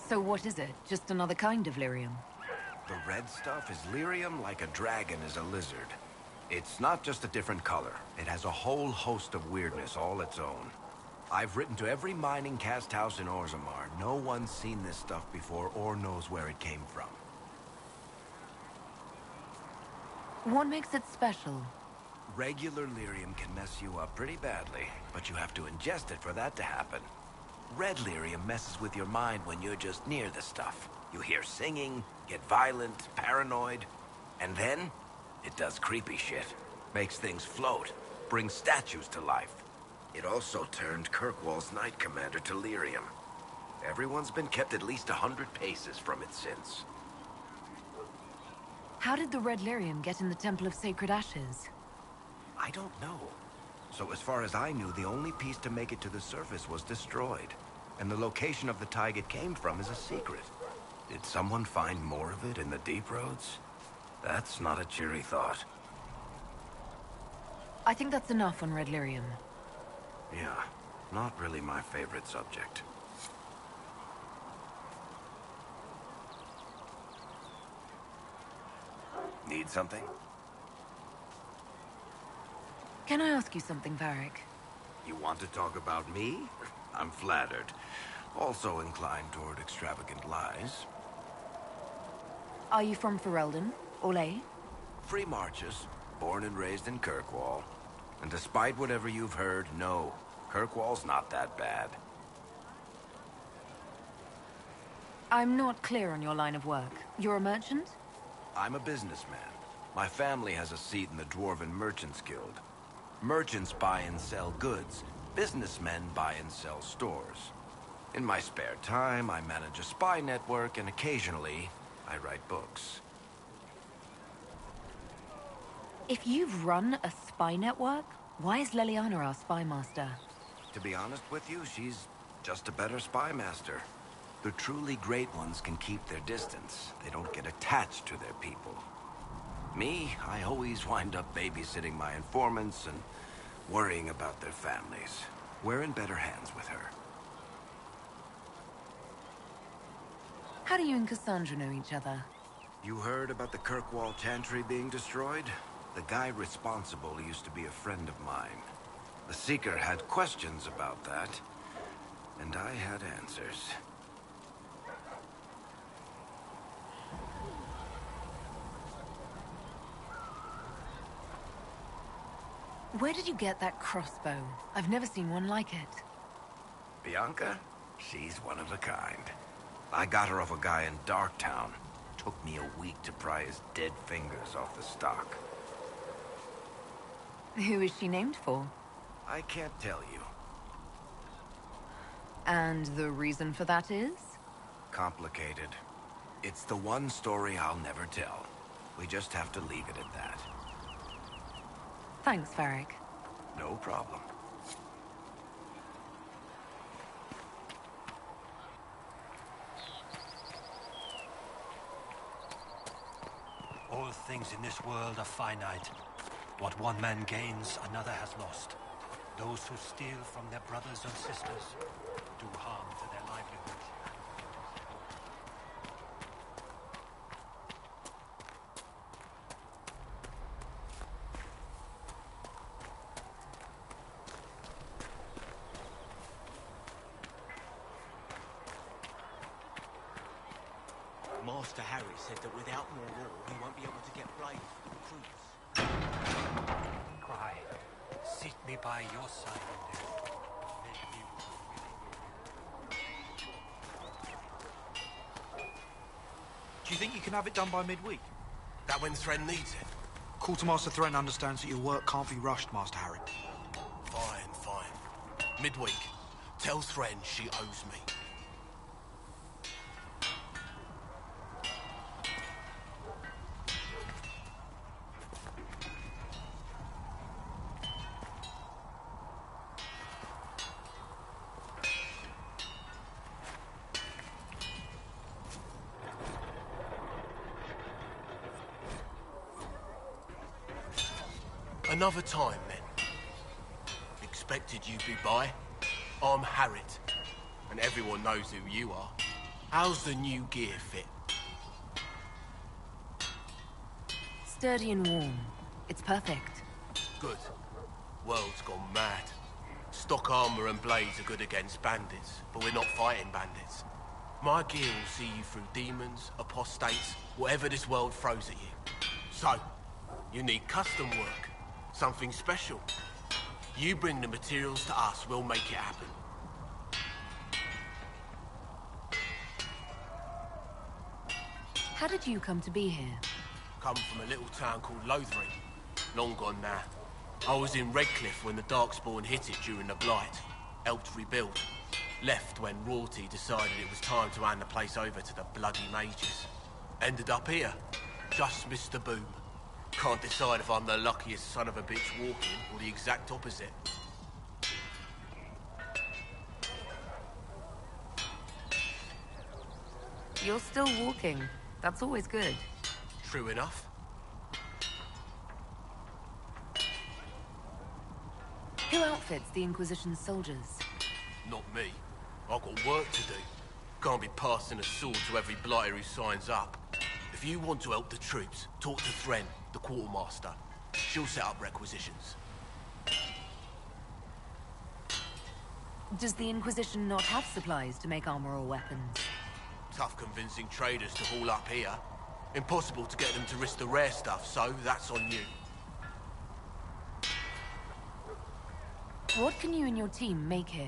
So what is it? Just another kind of lyrium? The red stuff is lyrium like a dragon is a lizard. It's not just a different color. It has a whole host of weirdness all its own. I've written to every mining cast house in Orzammar. No one's seen this stuff before or knows where it came from. What makes it special? Regular lyrium can mess you up pretty badly, but you have to ingest it for that to happen. Red lyrium messes with your mind when you're just near the stuff. You hear singing, get violent, paranoid, and then it does creepy shit. Makes things float, brings statues to life. It also turned Kirkwall's Knight Commander to lyrium. Everyone's been kept at least 100 paces from it since. How did the red lyrium get in the Temple of Sacred Ashes? I don't know. So as far as I knew, the only piece to make it to the surface was destroyed. And the location of the Tig it came from is a secret. Did someone find more of it in the Deep Roads? That's not a cheery thought. I think that's enough on red lyrium. Yeah, not really my favorite subject. Need something? Can I ask you something, Varric? You want to talk about me? I'm flattered. Also inclined toward extravagant lies. Are you from Ferelden? Olay? Free Marches, born and raised in Kirkwall. And despite whatever you've heard, no, Kirkwall's not that bad. I'm not clear on your line of work. You're a merchant? I'm a businessman. My family has a seat in the Dwarven Merchants Guild. Merchants buy and sell goods. Businessmen buy and sell stores. In my spare time, I manage a spy network, and occasionally, I write books. If you've run a spy network, why is Leliana our spy master? To be honest with you, she's just a better spy master. The truly great ones can keep their distance. They don't get attached to their people. Me, I always wind up babysitting my informants and worrying about their families. We're in better hands with her. How do you and Cassandra know each other? You heard about the Kirkwall Chantry being destroyed? The guy responsible used to be a friend of mine. The Seeker had questions about that, and I had answers. Where did you get that crossbow? I've never seen one like it. Bianca? She's one of a kind. I got her off a guy in Darktown. Took me a week to pry his dead fingers off the stock. Who is she named for? I can't tell you. And the reason for that is? Complicated. It's the one story I'll never tell. We just have to leave it at that. Thanks, Varric. No problem. All things in this world are finite. What one man gains, another has lost. Those who steal from their brothers and sisters do harm to their livelihoods. Master Harry said that without more war, we won't be able to get blade for the recruits. Cry, seat me by your side in death. Make me Do you think you can have it done by midweek? That when Thren needs it? Quartermaster Thren understands that your work can't be rushed, Master Harry. Fine, fine. Midweek. Tell Thren she owes me. Another time, then. Expected you'd be by. I'm Harriet, and everyone knows who you are. How's the new gear fit? Sturdy and warm. It's perfect. Good. World's gone mad. Stock armor and blades are good against bandits, but we're not fighting bandits. My gear will see you through demons, apostates, whatever this world throws at you. So, you need custom work. Something special. You bring the materials to us, we'll make it happen. How did you come to be here? Come from a little town called Lothering. Long gone now. I was in Redcliffe when the Darkspawn hit it during the Blight. Helped rebuild. Left when royalty decided it was time to hand the place over to the bloody mages. Ended up here. Just missed the boom. Can't decide if I'm the luckiest son of a bitch walking or the exact opposite. You're still walking. That's always good. True enough. Who outfits the Inquisition soldiers? Not me. I've got work to do. Can't be passing a sword to every blighter who signs up. If you want to help the troops, talk to Thren, the quartermaster. She'll set up requisitions. Does the Inquisition not have supplies to make armor or weapons? Tough convincing traders to haul up here. Impossible to get them to risk the rare stuff, so that's on you. What can you and your team make here?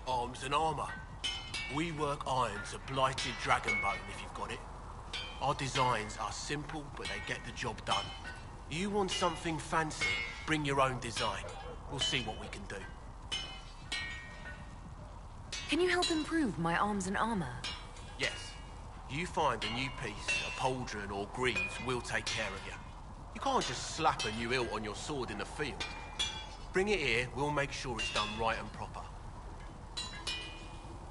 Arms and armor. We work iron to blighted dragonbone, if you've got it. Our designs are simple, but they get the job done. You want something fancy, bring your own design. We'll see what we can do. Can you help improve my arms and armor? Yes. You find a new piece, a pauldron or greaves, we'll take care of you. You can't just slap a new hilt on your sword in the field. Bring it here, we'll make sure it's done right and proper.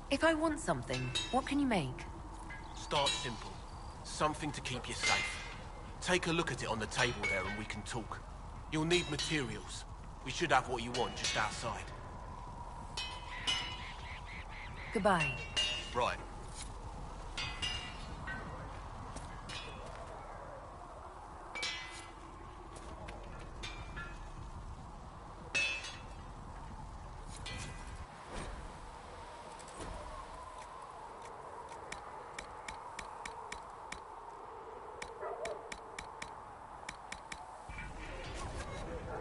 If I want something, what can you make? Start simple. Something to keep you safe. Take a look at it on the table there and we can talk. You'll need materials. We should have what you want just outside. Goodbye. Right.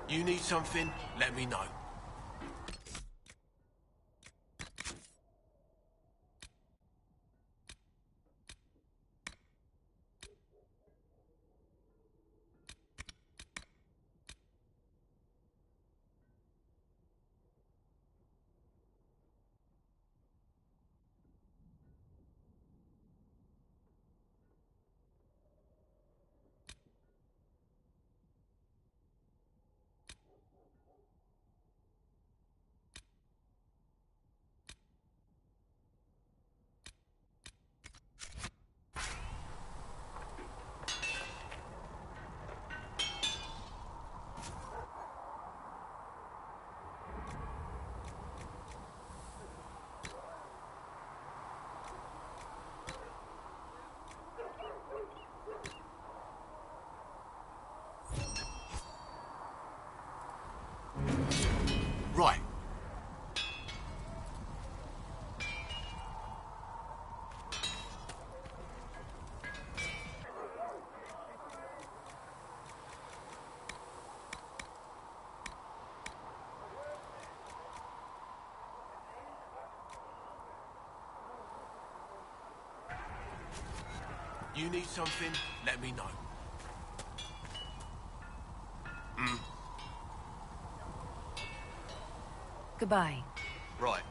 You need something? Let me know. Right. You need something? Let me know. Goodbye. Right.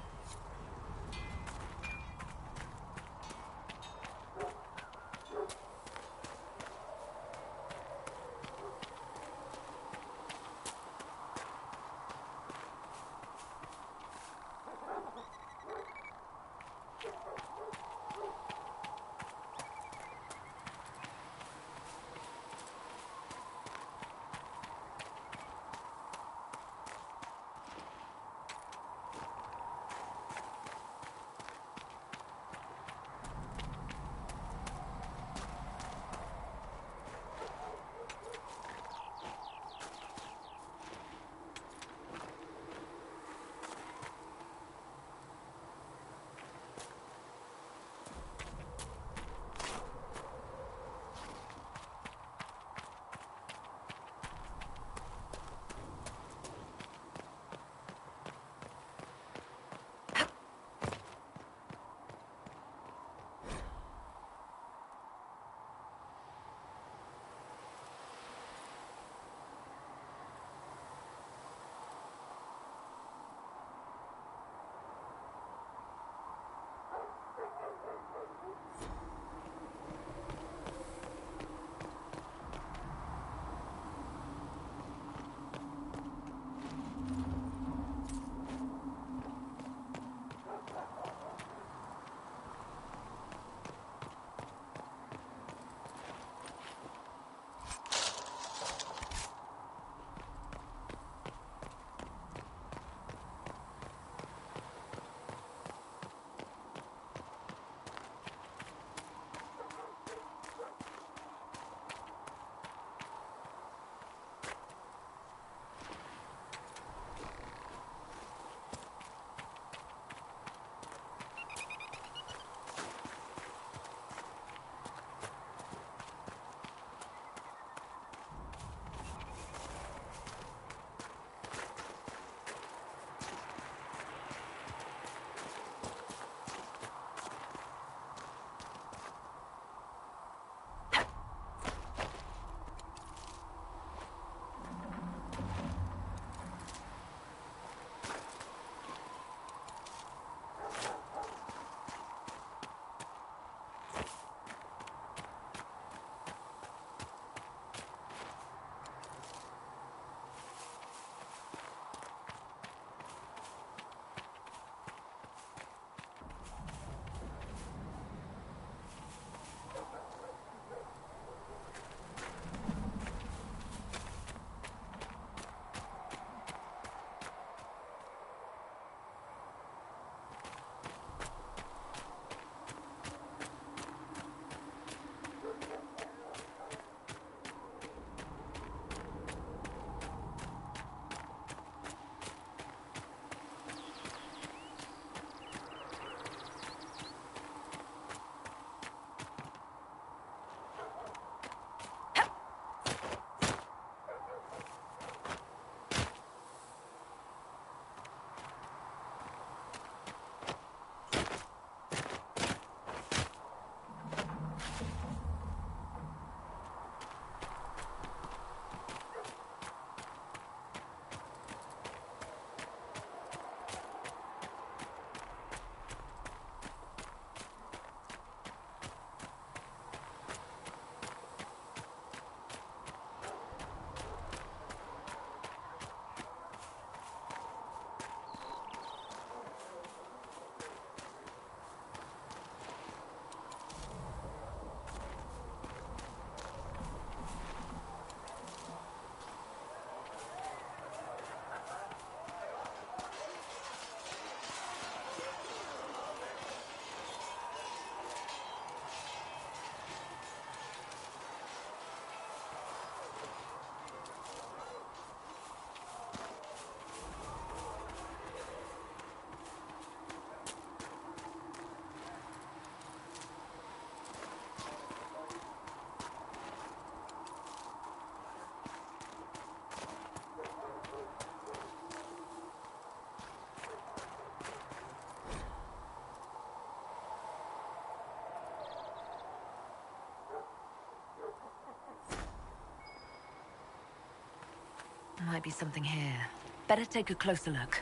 Might be something here. Better take a closer look.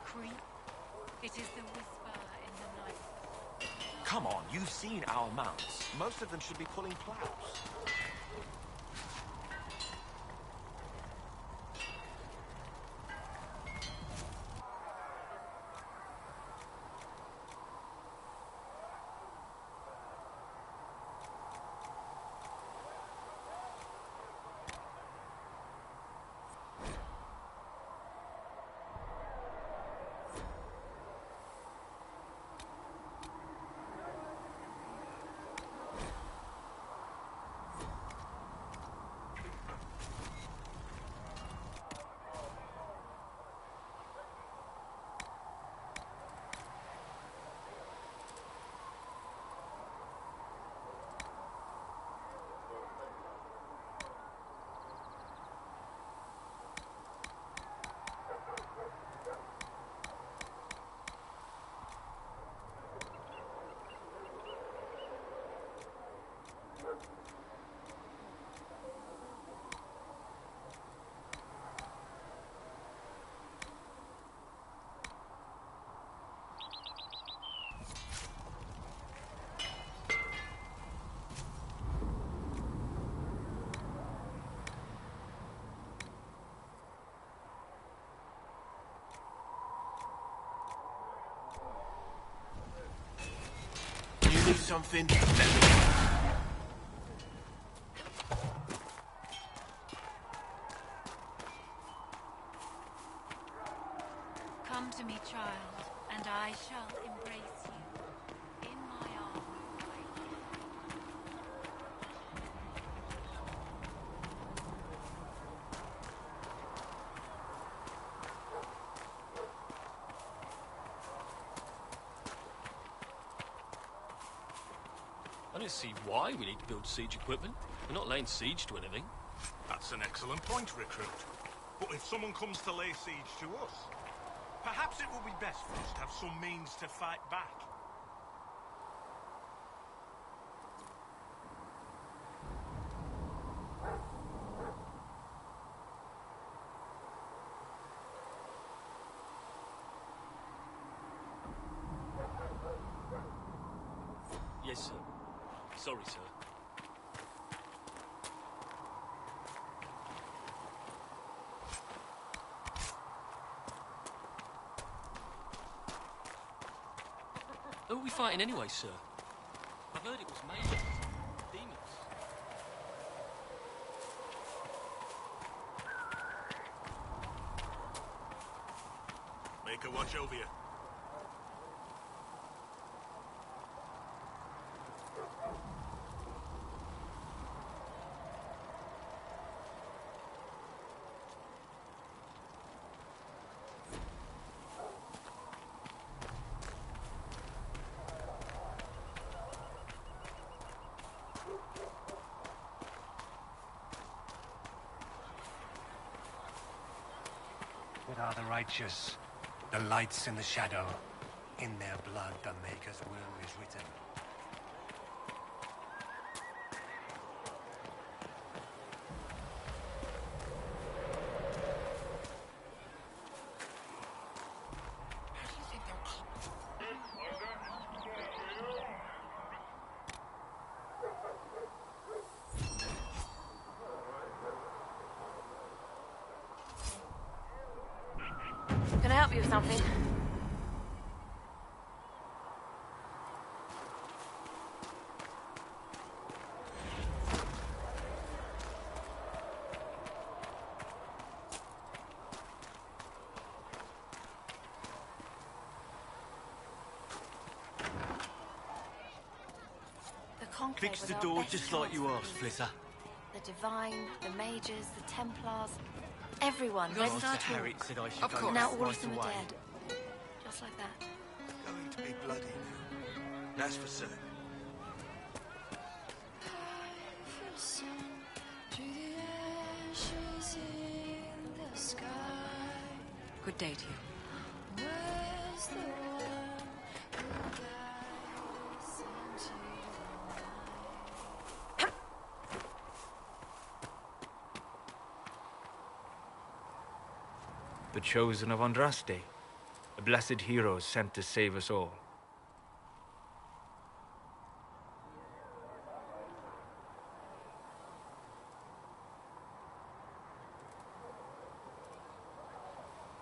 creep. It is the whisper in the night. Come on, you've seen our mounts. Most of them should be pulling plows. You need something? Let me know. Come to me, child, and I shall embrace you. In my arms, I don't see why we need to build siege equipment. We're not laying siege to anything. That's an excellent point, Recruit. But if someone comes to lay siege to us, perhaps it will be best for us to have some means to fight back. Yes, sir. Sorry, sir. Who are we fighting anyway, sir? I've heard it was mages. Demons. Make a watch over you. What are the righteous? The lights in the shadow. In their blood, the Maker's will is written. Can I help you with something? The conclave Fix was the our door best just like you chance, asked, Flitter. The Divine, the Mages, the Templars, everyone. Your Red Master Sergeant. Harry said I should Of go course. Now back all right of them are away. dead. Just like that. Going to be bloody now. That's for certain. Good day to you. The chosen of Andraste. A blessed hero sent to save us all.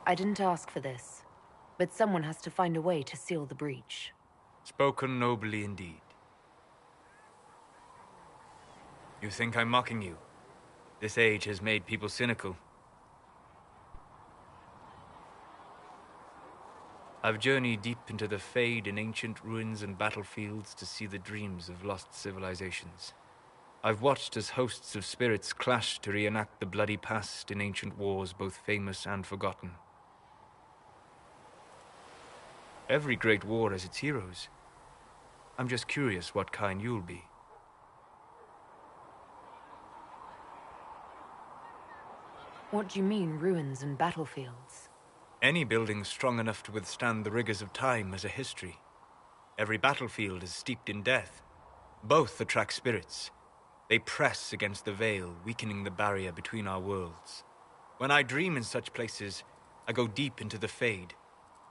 I didn't ask for this, but someone has to find a way to seal the breach. Spoken nobly indeed. You think I'm mocking you? This age has made people cynical. I've journeyed deep into the Fade in ancient ruins and battlefields to see the dreams of lost civilizations. I've watched as hosts of spirits clash to reenact the bloody past in ancient wars both famous and forgotten. Every great war has its heroes. I'm just curious what kind you'll be. What do you mean, ruins and battlefields? Any building strong enough to withstand the rigors of time has a history. Every battlefield is steeped in death. Both attract spirits. They press against the veil, weakening the barrier between our worlds. When I dream in such places, I go deep into the Fade.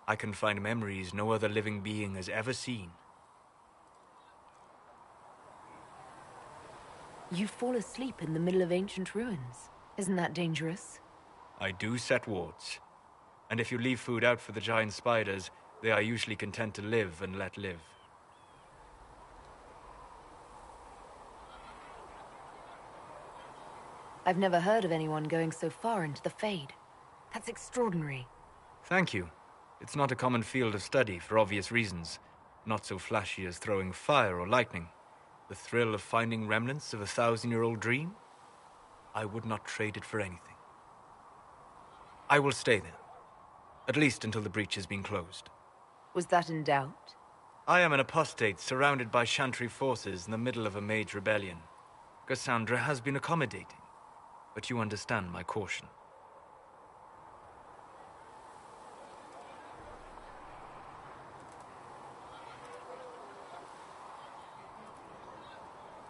I can find memories no other living being has ever seen. You fall asleep in the middle of ancient ruins. Isn't that dangerous? I do set wards. And if you leave food out for the giant spiders, they are usually content to live and let live. I've never heard of anyone going so far into the Fade. That's extraordinary. Thank you. It's not a common field of study for obvious reasons. Not so flashy as throwing fire or lightning. The thrill of finding remnants of a 1,000-year-old dream? I would not trade it for anything. I will stay there. At least until the breach has been closed. Was that in doubt? I am an apostate surrounded by Chantry forces in the middle of a mage rebellion. Cassandra has been accommodating, but you understand my caution.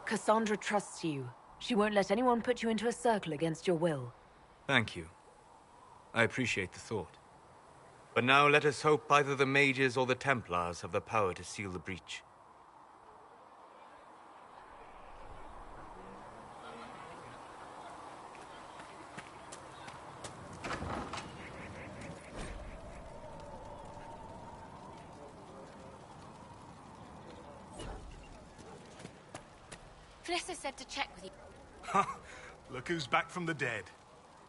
Cassandra trusts you. She won't let anyone put you into a circle against your will. Thank you. I appreciate the thought. But now let us hope either the mages or the Templars have the power to seal the breach. Vanessa said to check with you. Ha! Look who's back from the dead.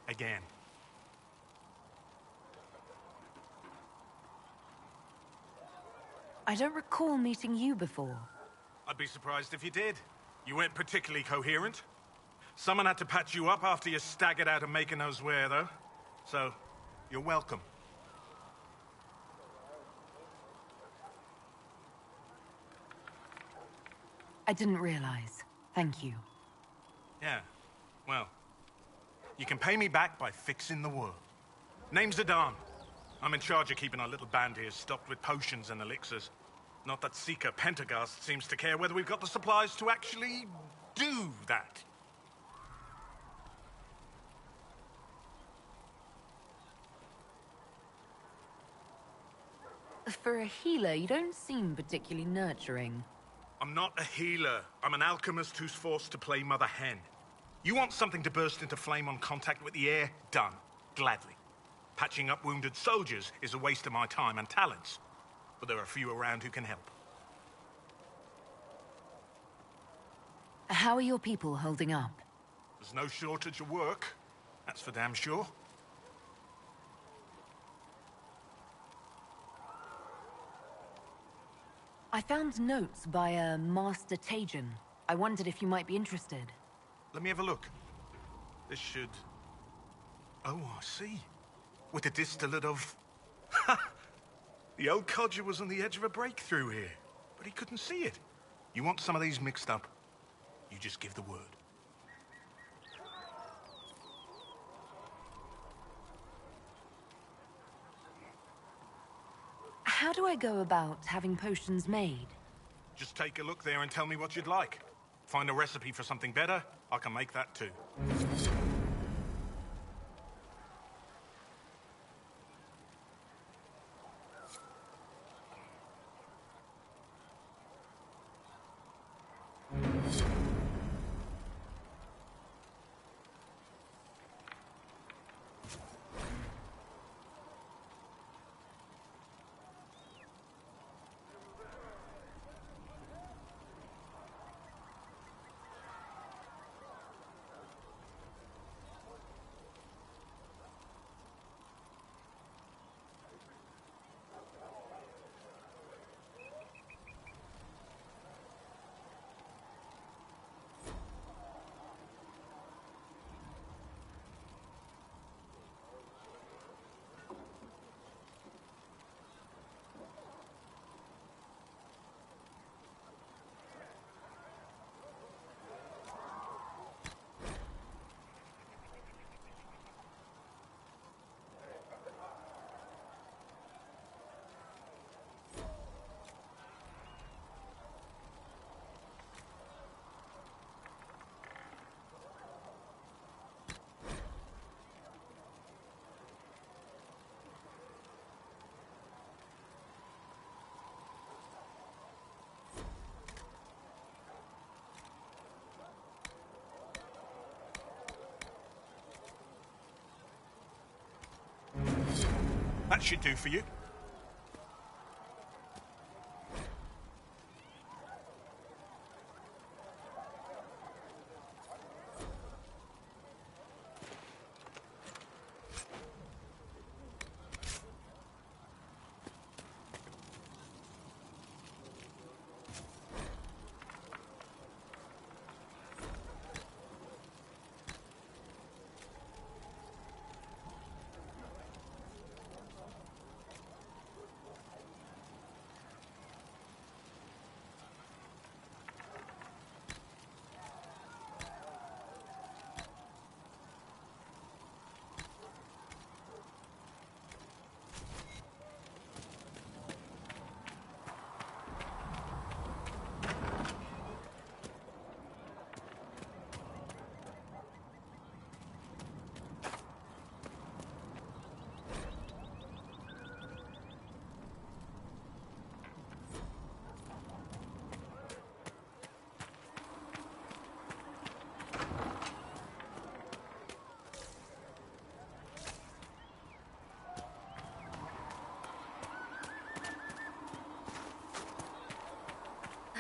Again. I don't recall meeting you before. I'd be surprised if you did. You weren't particularly coherent. Someone had to patch you up after you staggered out of making knows where, though. So, you're welcome. I didn't realize. Thank you. Yeah, well, you can pay me back by fixing the world. Name's Adan. I'm in charge of keeping our little band here stocked with potions and elixirs. Not that Seeker Pentagast seems to care whether we've got the supplies to actually do that. For a healer, you don't seem particularly nurturing. I'm not a healer. I'm an alchemist who's forced to play Mother Hen. You want something to burst into flame on contact with the air? Done. Gladly. Patching up wounded soldiers is a waste of my time and talents. But there are a few around who can help. How are your people holding up? There's no shortage of work. That's for damn sure. I found notes by a Master Tajan. I wondered if you might be interested. Let me have a look. This should... Oh, I see. With a distillate of... Ha! The old codger was on the edge of a breakthrough here, but he couldn't see it. You want some of these mixed up? You just give the word. How do I go about having potions made? Just take a look there and tell me what you'd like. Find a recipe for something better, I can make that too. should do for you?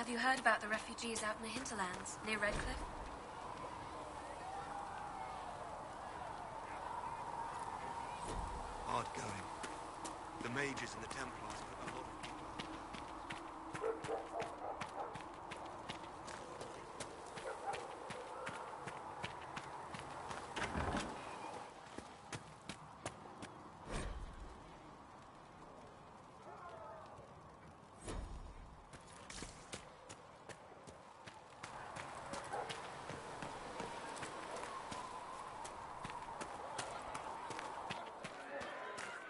Have you heard about the refugees out in the hinterlands, near Redcliffe? Hard going. The mages and the Templars put a lot of people out.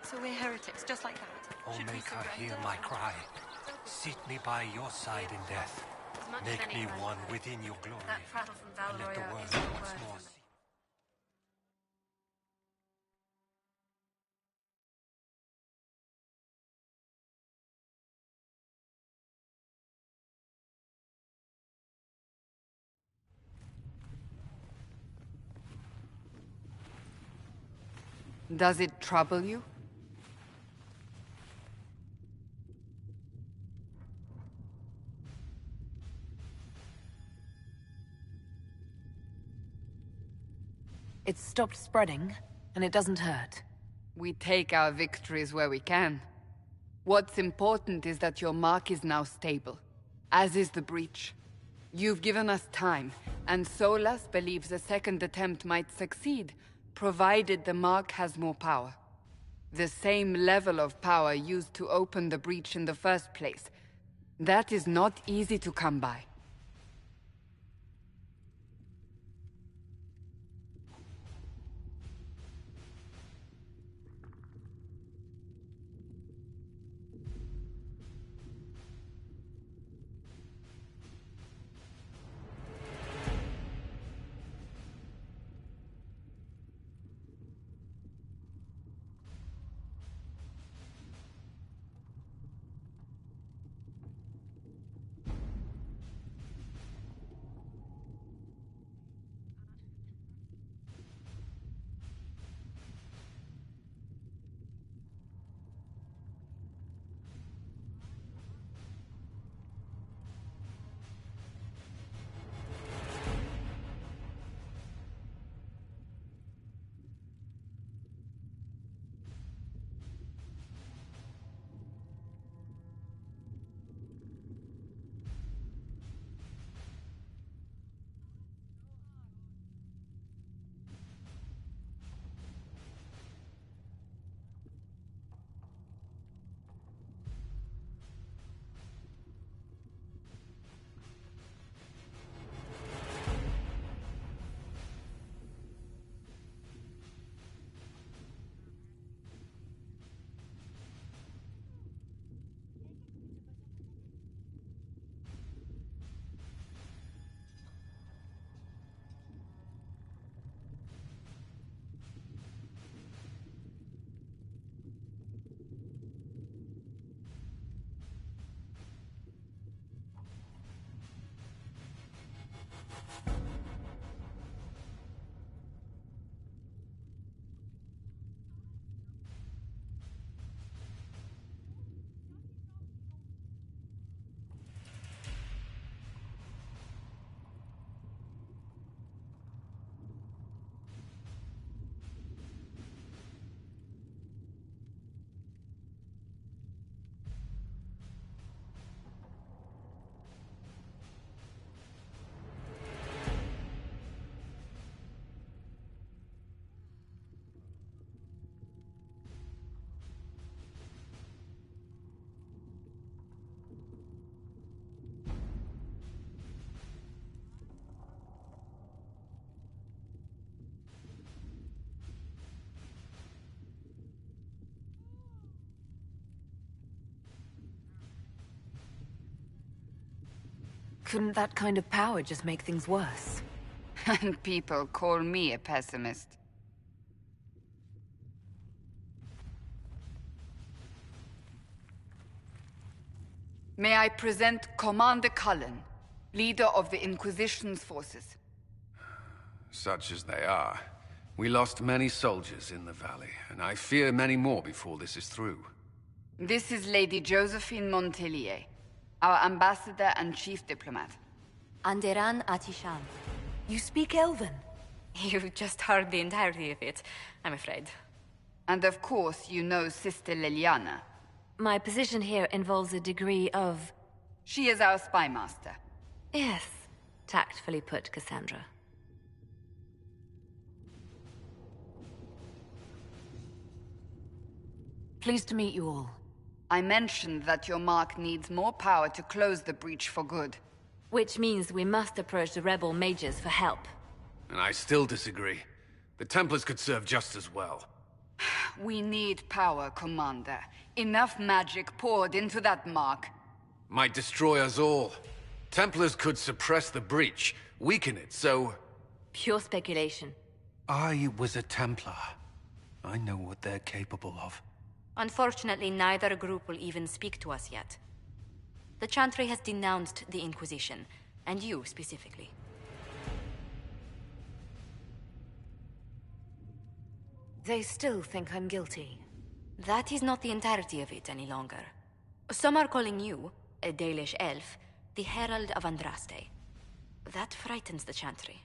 So we're heretics, just like that. O Maker, hear my cry. Seat me by your side in death. Make me one within your glory. That prattle from And let the Valroya world is not once word more from see. Does it trouble you? It's stopped spreading, and it doesn't hurt. We take our victories where we can. What's important is that your mark is now stable, as is the breach. You've given us time, and Solas believes a second attempt might succeed, provided the mark has more power. The same level of power used to open the breach in the first place. That is not easy to come by. Couldn't that kind of power just make things worse? And people call me a pessimist. May I present Commander Cullen, leader of the Inquisition's forces. Such as they are. We lost many soldiers in the valley, and I fear many more before this is through. This is Lady Josephine Montelier, our ambassador and chief diplomat. Anderan Atishan. You speak Elven? You just heard the entirety of it, I'm afraid. And of course, you know Sister Liliana. My position here involves a degree of... She is our spy master. Yes, tactfully put, Cassandra. Pleased to meet you all. I mentioned that your mark needs more power to close the breach for good. Which means we must approach the rebel mages for help. And I still disagree. The Templars could serve just as well. We need power, Commander. Enough magic poured into that mark. Might destroy us all. Templars could suppress the breach, weaken it, so... Pure speculation. I was a Templar. I know what they're capable of. Unfortunately, neither group will even speak to us yet. The Chantry has denounced the Inquisition, and you specifically. They still think I'm guilty. That is not the entirety of it any longer. Some are calling you, a Dalish elf, the Herald of Andraste. That frightens the Chantry.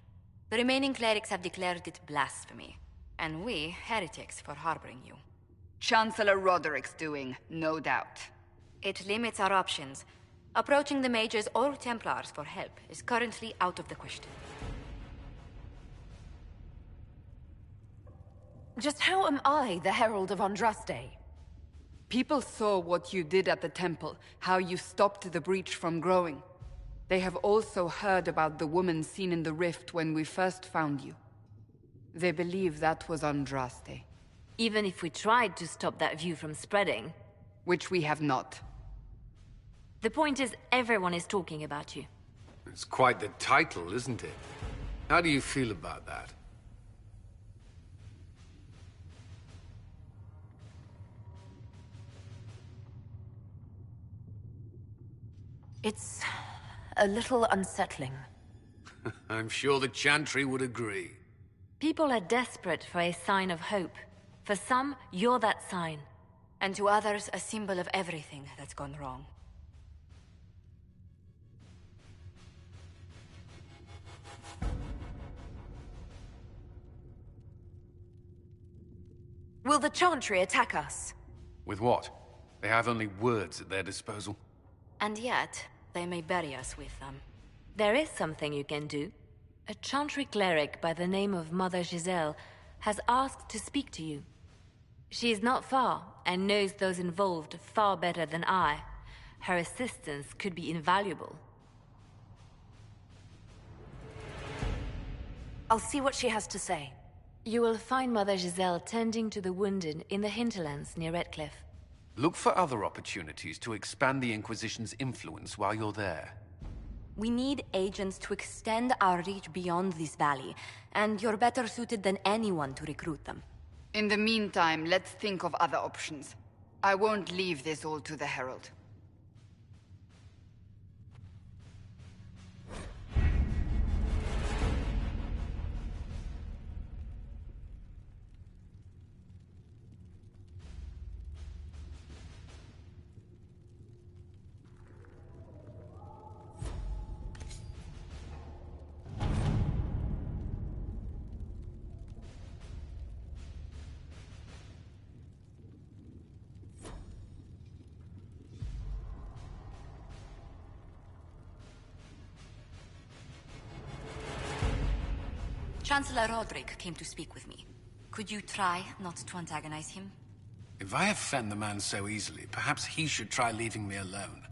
The remaining clerics have declared it blasphemy, and we, heretics, for harboring you. Chancellor Roderick's doing, no doubt. It limits our options. Approaching the mages or Templars for help is currently out of the question. Just how am I the Herald of Andraste? People saw what you did at the temple, how you stopped the breach from growing. They have also heard about the woman seen in the rift when we first found you. They believe that was Andraste. Even if we tried to stop that view from spreading... Which we have not. The point is, everyone is talking about you. It's quite the title, isn't it? How do you feel about that? It's a little unsettling. I'm sure the Chantry would agree. People are desperate for a sign of hope. For some, you're that sign. And to others, a symbol of everything that's gone wrong. Will the Chantry attack us? With what? They have only words at their disposal. And yet, they may bury us with them. There is something you can do. A Chantry cleric by the name of Mother Giselle has asked to speak to you. She is not far, and knows those involved far better than I. Her assistance could be invaluable. I'll see what she has to say. You will find Mother Giselle tending to the wounded in the hinterlands near Redcliffe. Look for other opportunities to expand the Inquisition's influence while you're there. We need agents to extend our reach beyond this valley, and you're better suited than anyone to recruit them. In the meantime, let's think of other options. I won't leave this all to the Herald. Chancellor Roderick came to speak with me. Could you try not to antagonize him? If I offend the man so easily, perhaps he should try leaving me alone.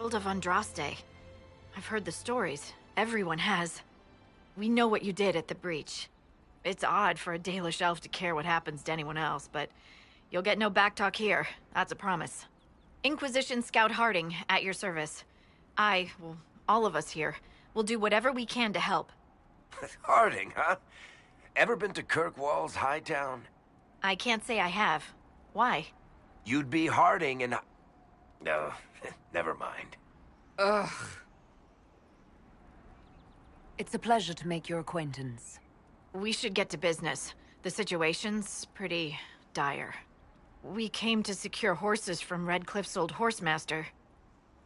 Herald of Andraste. I've heard the stories. Everyone has. We know what you did at the breach. It's odd for a Dalish elf to care what happens to anyone else, but you'll get no backtalk here. That's a promise. Inquisition Scout Harding, at your service. Well, all of us here, will do whatever we can to help. Harding, huh? Ever been to Kirkwall's Hightown? I can't say I have. Why? You'd be Harding and... No, never mind. Ugh. It's a pleasure to make your acquaintance. We should get to business. The situation's pretty dire. We came to secure horses from Redcliffe's old horsemaster.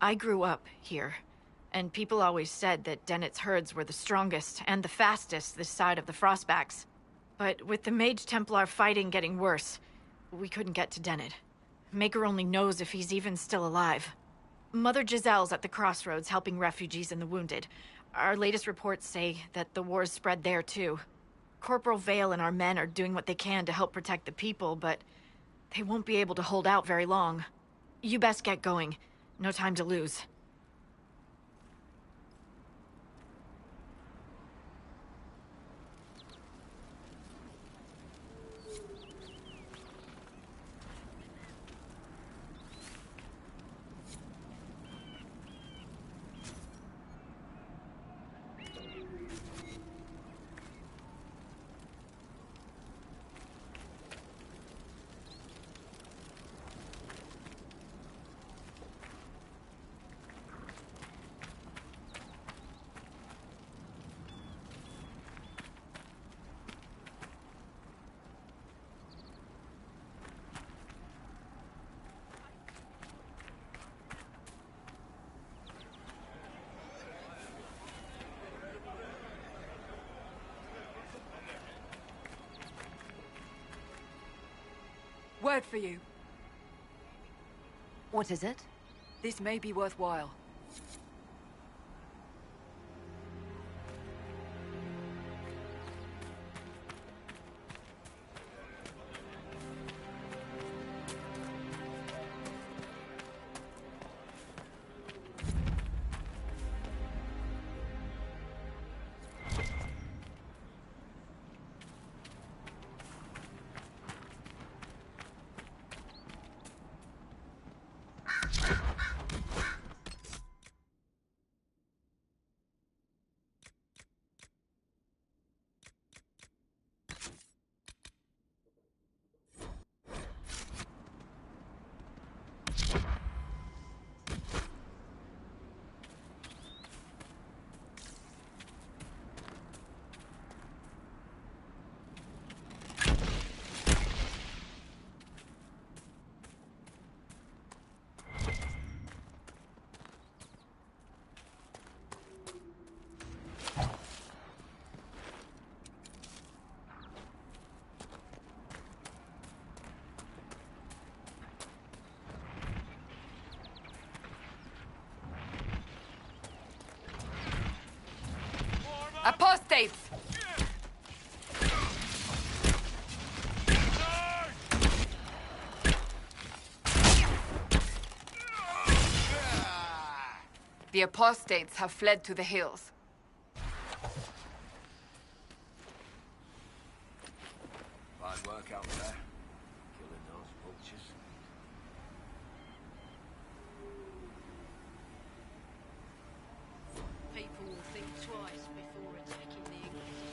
I grew up here, and people always said that Dennett's herds were the strongest and the fastest this side of the Frostbacks. But with the Mage Templar fighting getting worse, we couldn't get to Dennett. Maker only knows if he's even still alive. Mother Giselle's at the crossroads helping refugees and the wounded. Our latest reports say that the war's spread there too. Corporal Vale and our men are doing what they can to help protect the people, but they won't be able to hold out very long. You best get going. No time to lose. Word for you. What is it? This may be worthwhile. apostates! The apostates have fled to the hills. Fine work out there, killing those vultures. People will think twice before attacking the Inquisition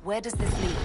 Where does this lead?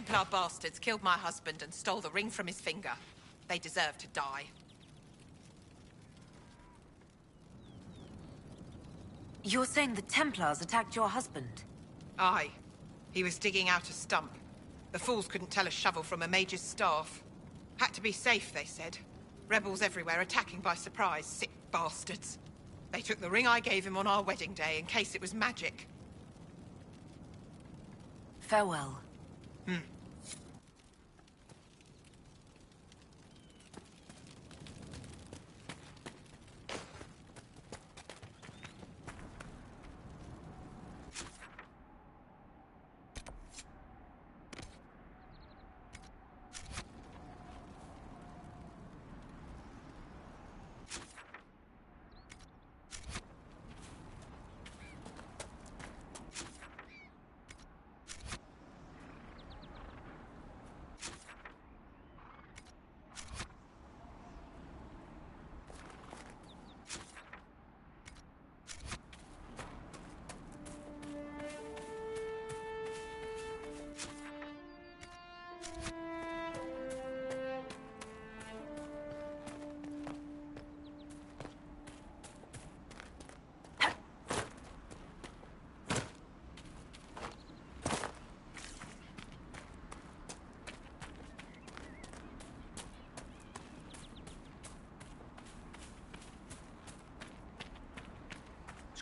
Templar bastards killed my husband and stole the ring from his finger. They deserve to die. You're saying the Templars attacked your husband? Aye. He was digging out a stump. The fools couldn't tell a shovel from a mage's staff. Had to be safe, they said. Rebels everywhere attacking by surprise, sick bastards. They took the ring I gave him on our wedding day in case it was magic. Farewell.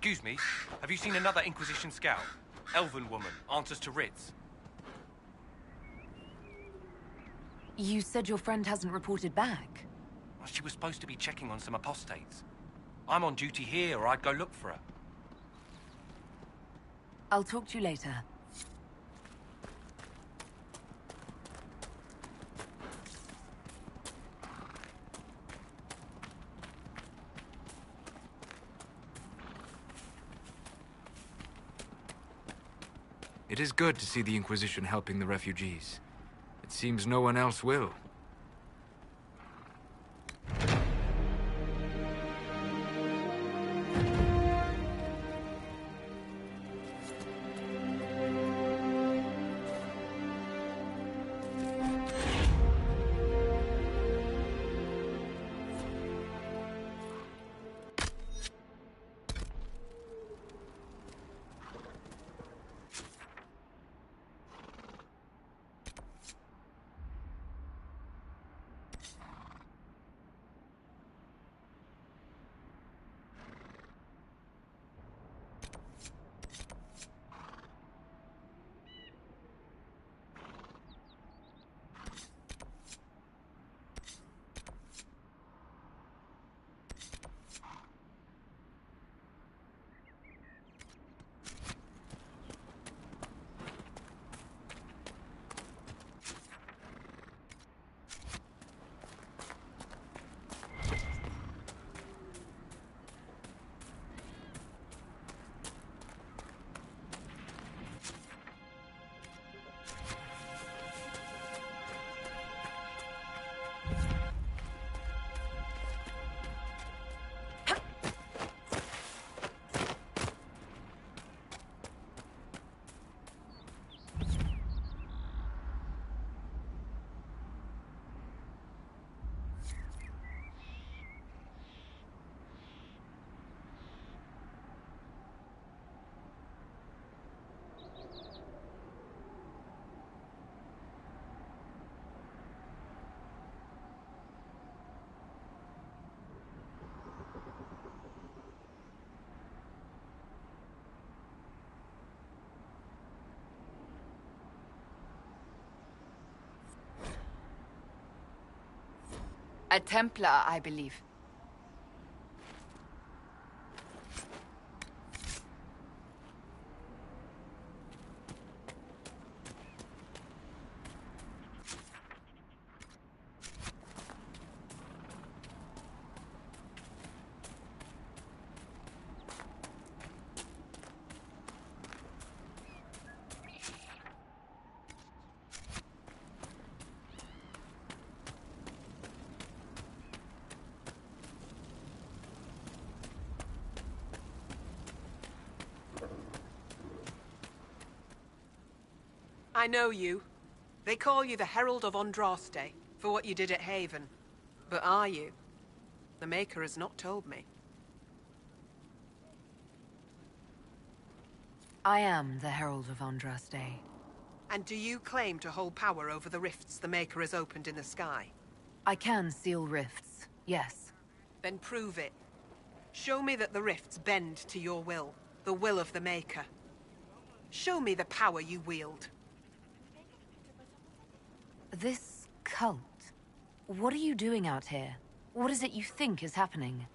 Excuse me, have you seen another Inquisition scout? Elven woman, answers to writs. You said your friend hasn't reported back. Well, she was supposed to be checking on some apostates. I'm on duty here, or I'd go look for her. I'll talk to you later. It is good to see the Inquisition helping the refugees. It seems no one else will. A Templar, I believe. I know you. They call you the Herald of Andraste for what you did at Haven. But are you? The Maker has not told me. I am the Herald of Andraste. And do you claim to hold power over the rifts the Maker has opened in the sky? I can seal rifts, yes. Then prove it. Show me that the rifts bend to your will, the will of the Maker. Show me the power you wield. This cult... What are you doing out here? What is it you think is happening?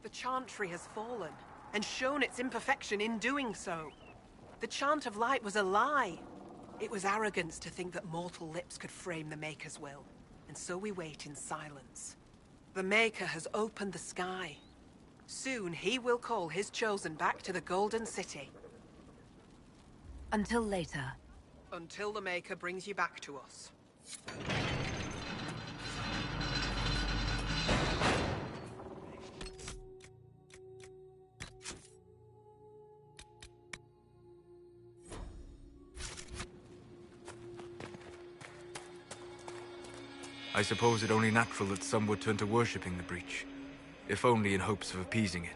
The Chantry has fallen, and shown its imperfection in doing so. The Chant of Light was a lie. It was arrogance to think that mortal lips could frame the Maker's will, and so we wait in silence. The Maker has opened the sky. Soon he will call his chosen back to the Golden City. Until later. Until the Maker brings you back to us. I suppose it only natural that some would turn to worshipping the breach, if only in hopes of appeasing it.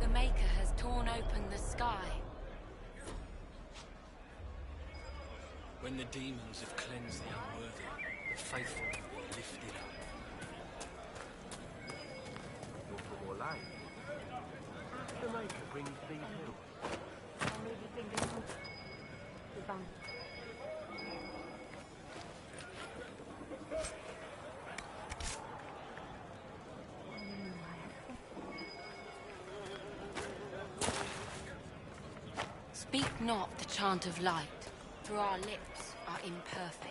The Maker has torn open the sky. When the demons have cleansed the unworthy, the faithful will be lifted up. For more light. The Maker brings these hills. Speak not the chant of light, for our lips are imperfect.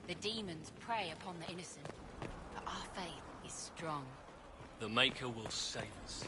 The demons prey upon the innocent, but our faith is strong. The Maker will save us.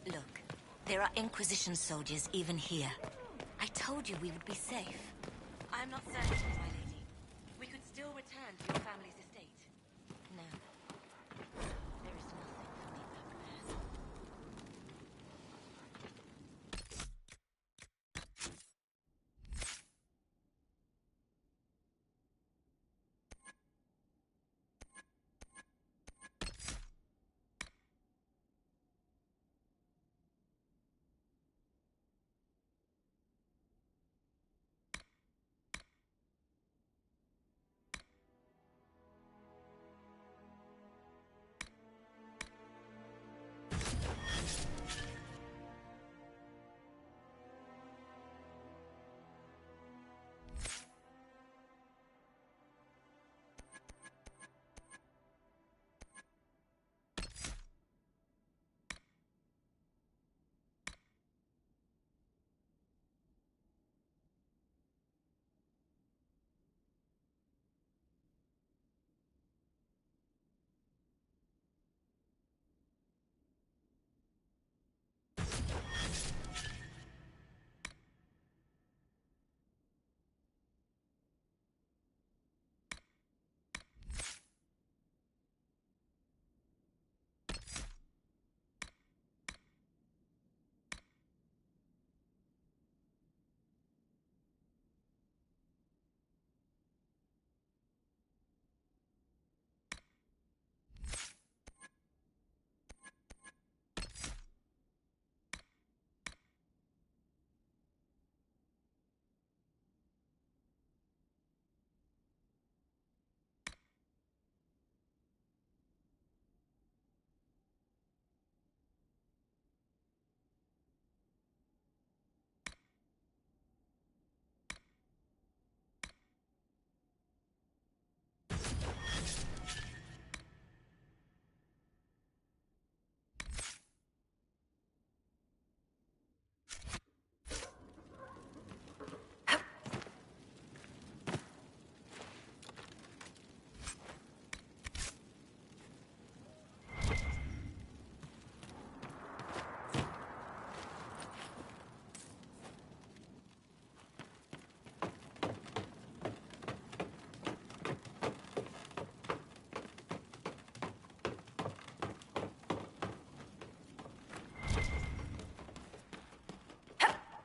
Look, there are Inquisition soldiers even here. I told you we would be safe. I'm not certain, my lady. We could still return to your family's estate. No. There is nothing for me back there.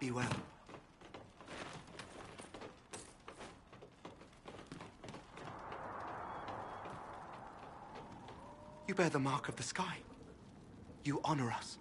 Be well. You bear the mark of the sky. You honor us.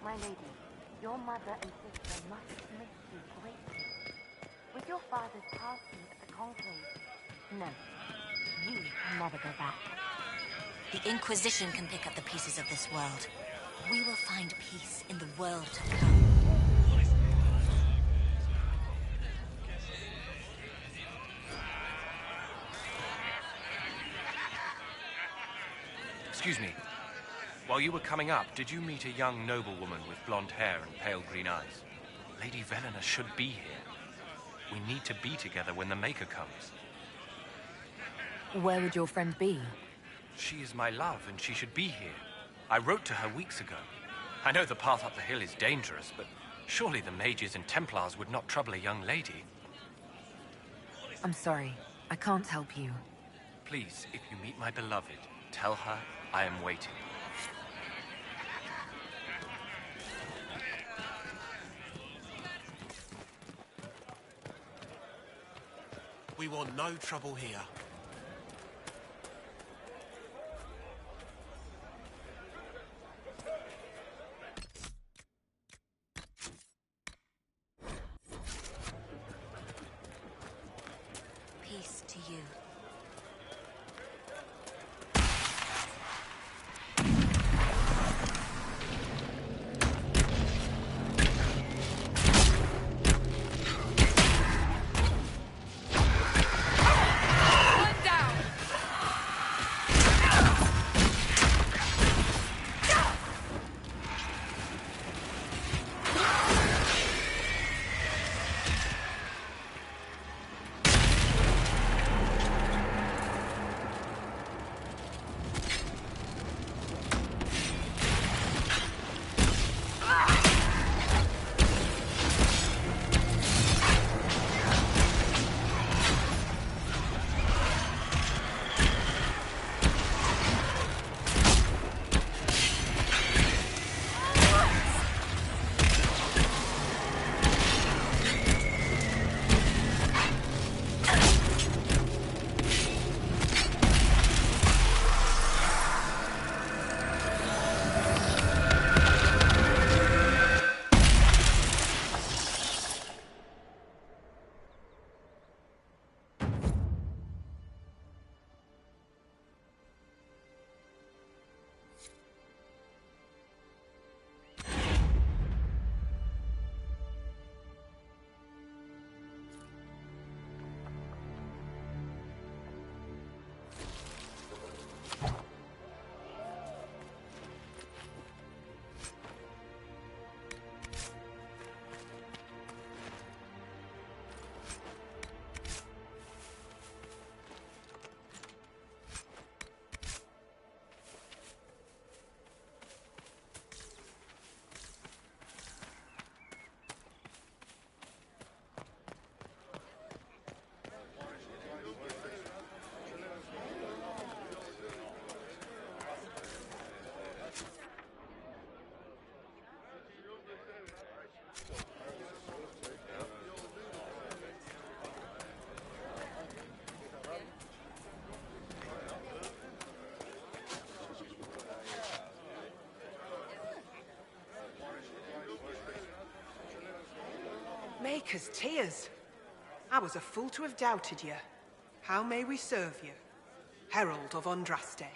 My lady, your mother and sister must have missed you greatly. With your father's passing at the Conclave, no, you can never go back. The Inquisition can pick up the pieces of this world. We will find peace in the world to come. Excuse me. While you were coming up, did you meet a young noblewoman with blonde hair and pale green eyes? Lady Velena should be here. We need to be together when the Maker comes. Where would your friend be? She is my love, and she should be here. I wrote to her weeks ago. I know the path up the hill is dangerous, but surely the mages and Templars would not trouble a young lady. I'm sorry. I can't help you. Please, if you meet my beloved, tell her I am waiting. We want no trouble here. Peace to you. Maker's tears. I was a fool to have doubted you. How may we serve you? Herald of Andraste.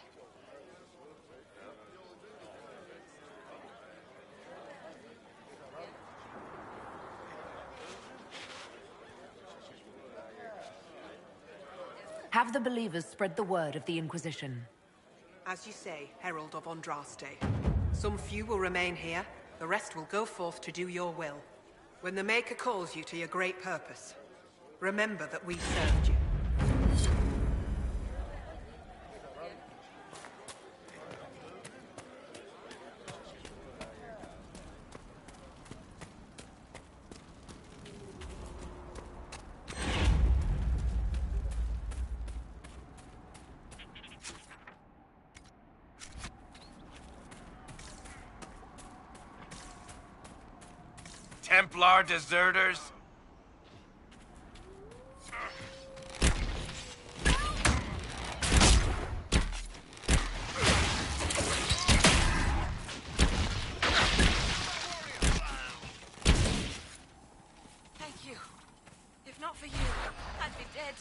Have the believers spread the word of the Inquisition. As you say, Herald of Andraste. Some few will remain here, the rest will go forth to do your will. When the Maker calls you to your great purpose, remember that we served you. Templar deserters? Thank you. If not for you, I'd be dead.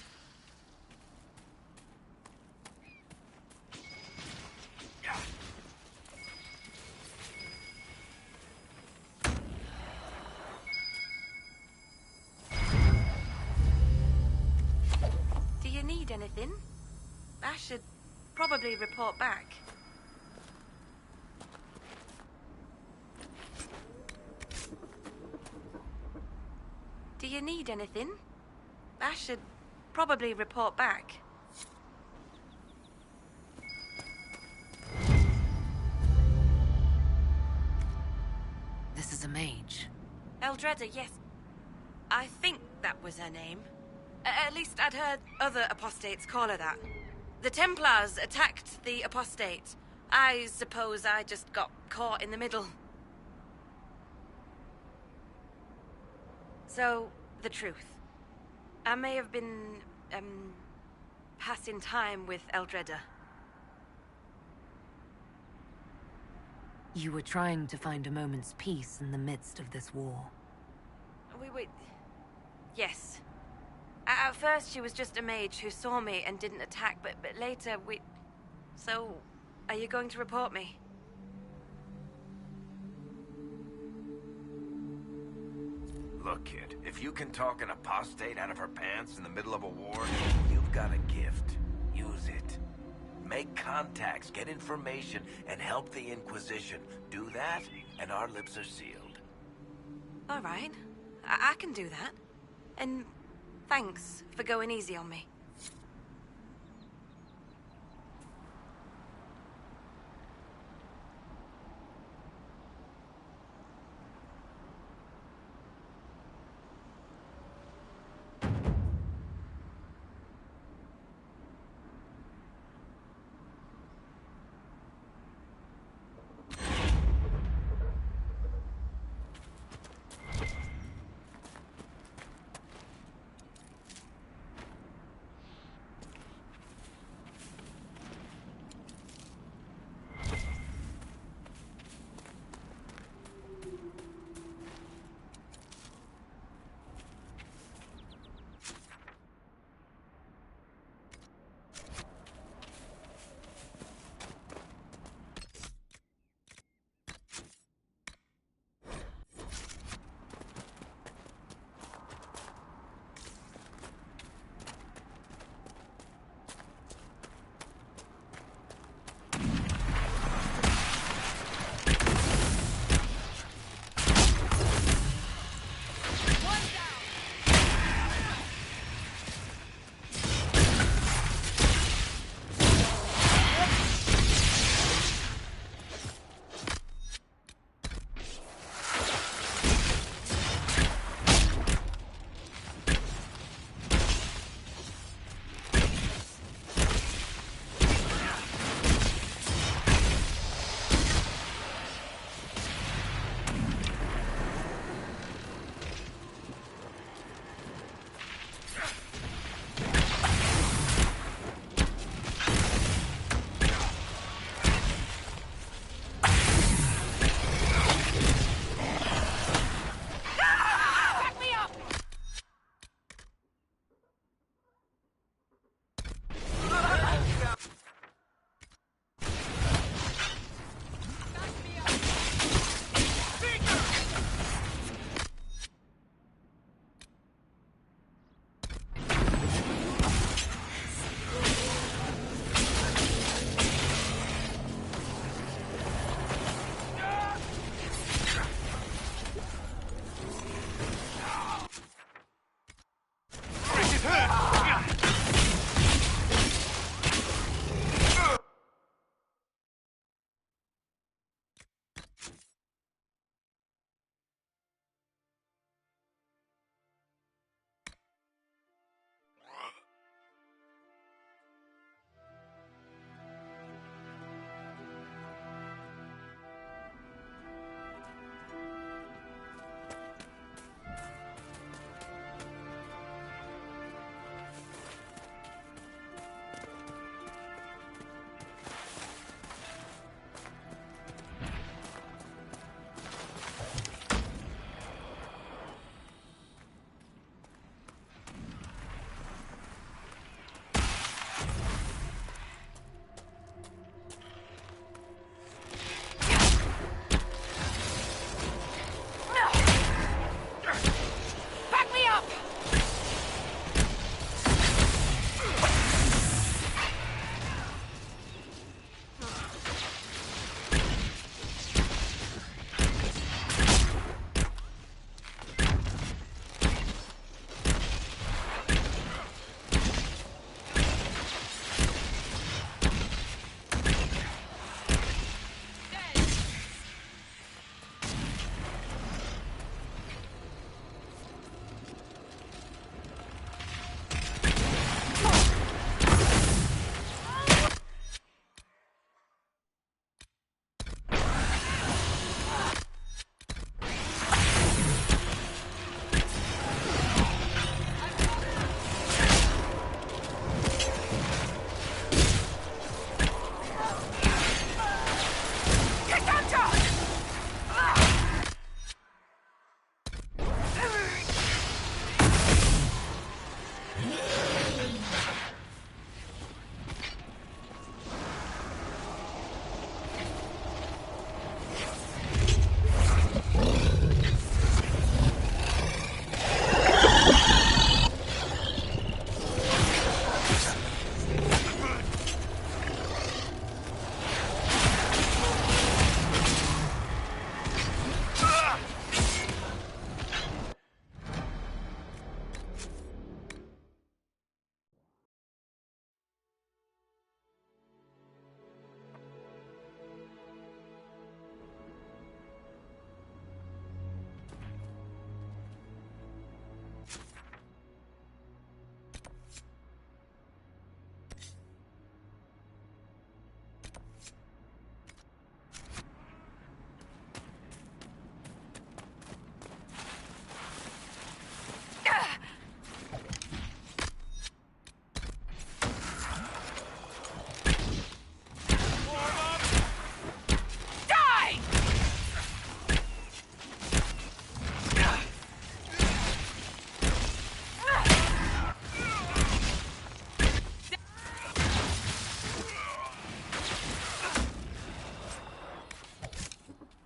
Do you need anything? I should probably report back. Do you need anything? I should probably report back. This is a mage. Eldreda, yes. I think that was her name. At least I'd heard other apostates call her that. The Templars attacked the apostate. I suppose I just got caught in the middle. So, the truth. I may have been, passing time with Eldreda. You were trying to find a moment's peace in the midst of this war. Yes. At first, she was just a mage who saw me and didn't attack, but later So, are you going to report me? Look, kid, if you can talk an apostate out of her pants in the middle of a war, you've got a gift. Use it. Make contacts, get information, and help the Inquisition. Do that, and our lips are sealed. All right. I can do that. And thanks for going easy on me.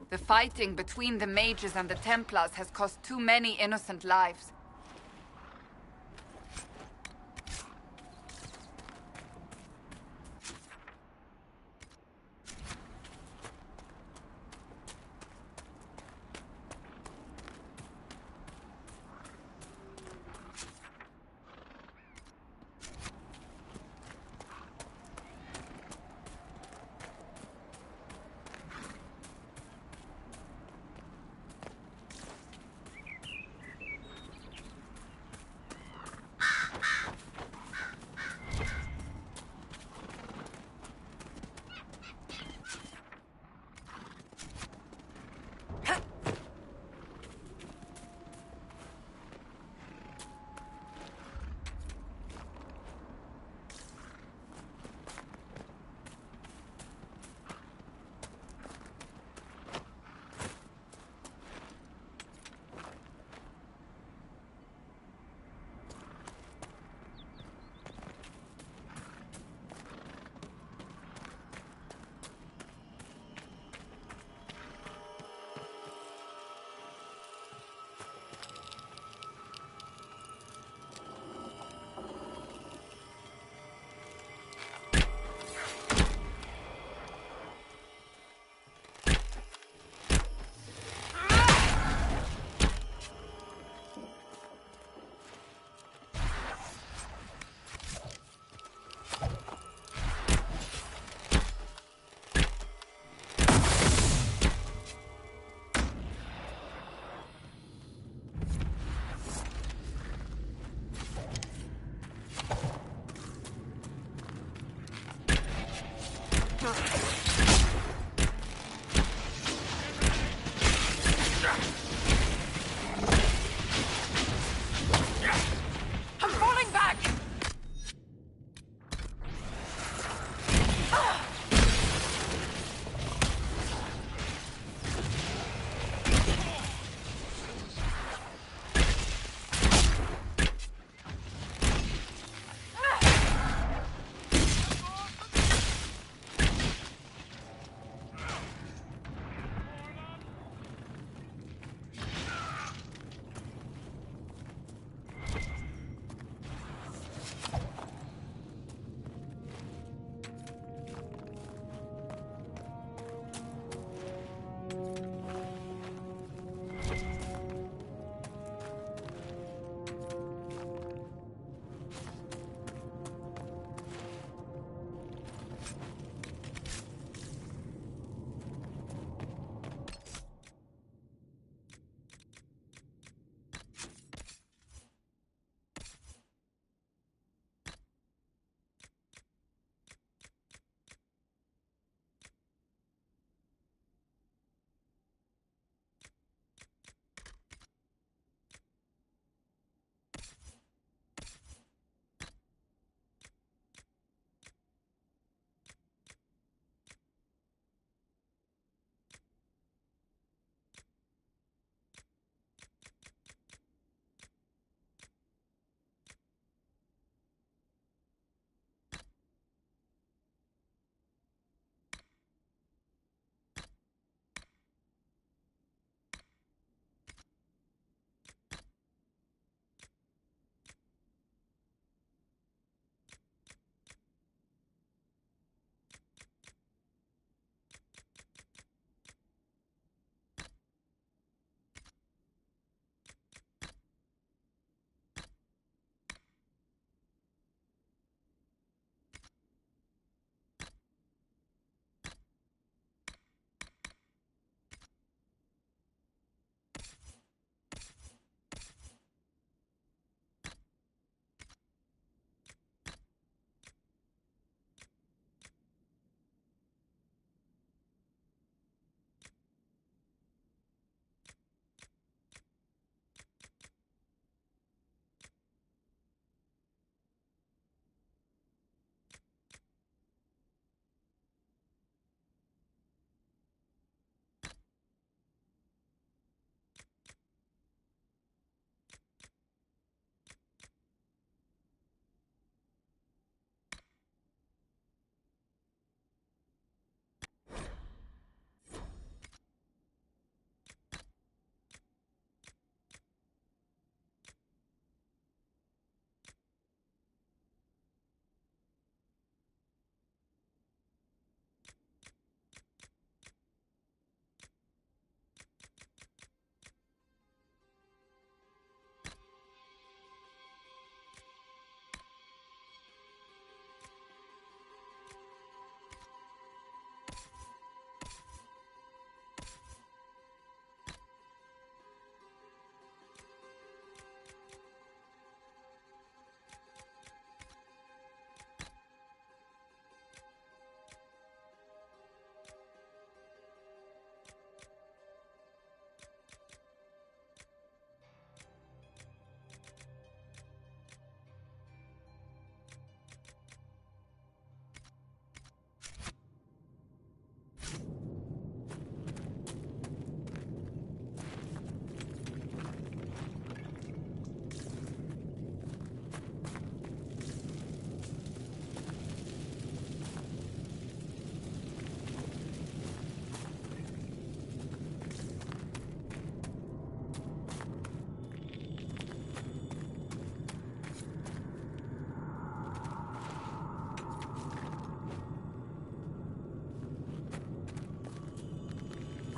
The fighting between the mages and the Templars has cost too many innocent lives.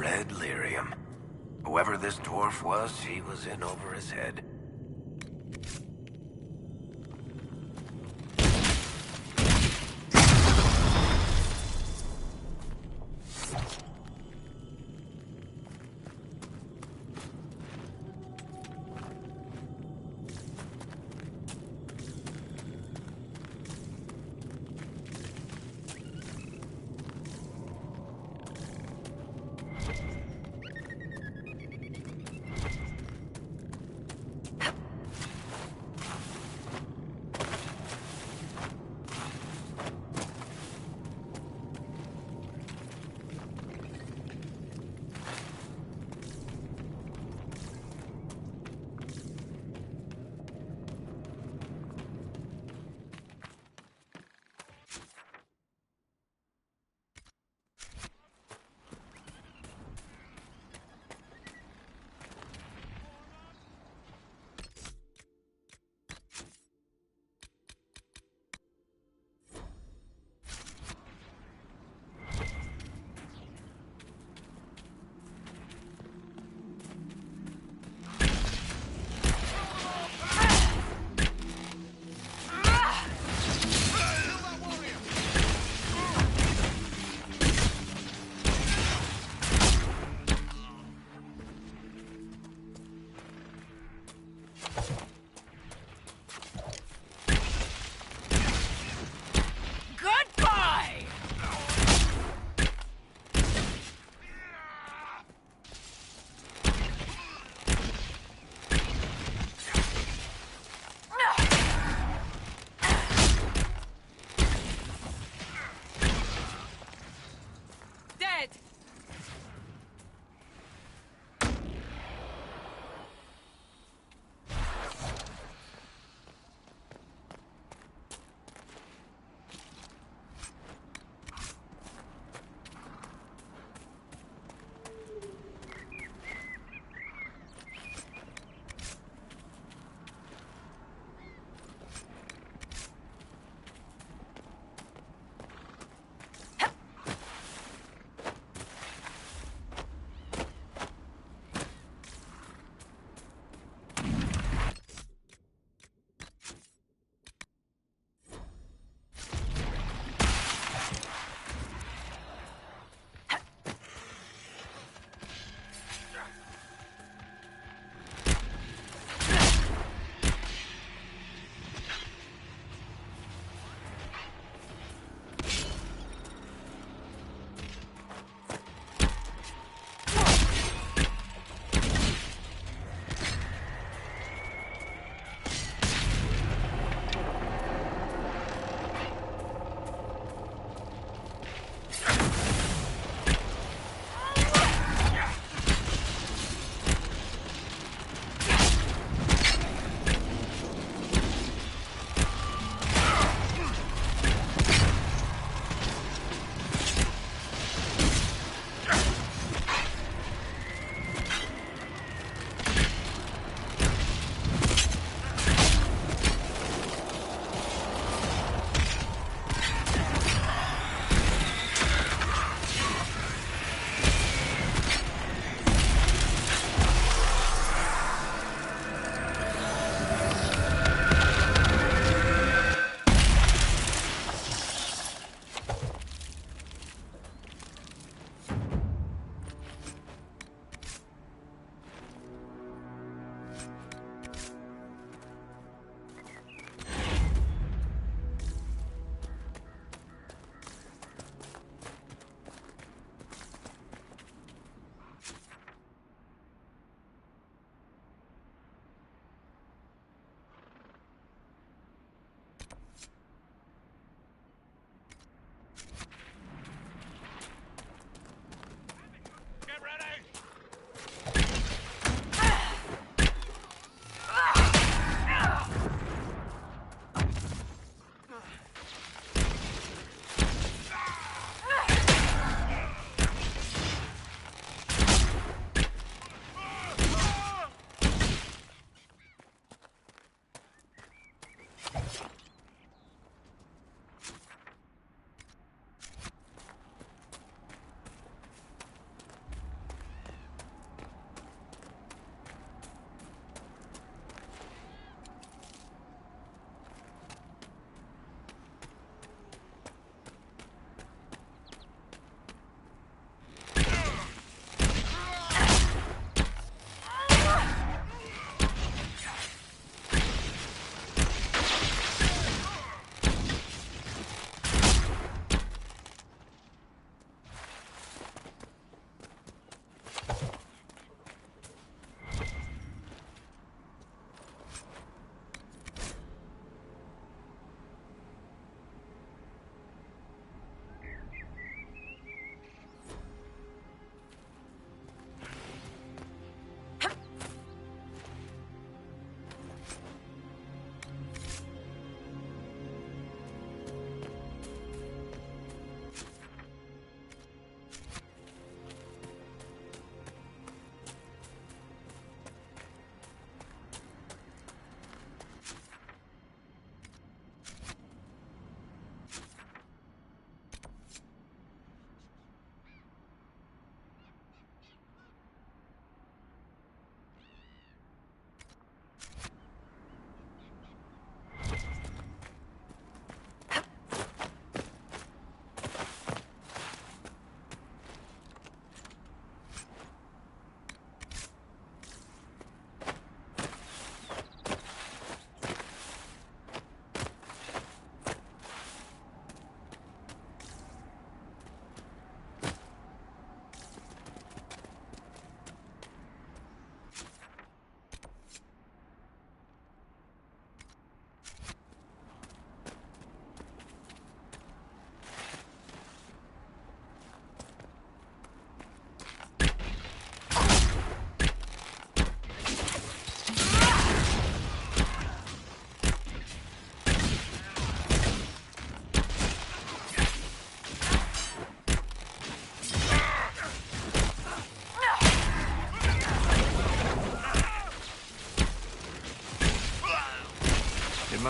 Red lyrium. Whoever this dwarf was, he was in over his head.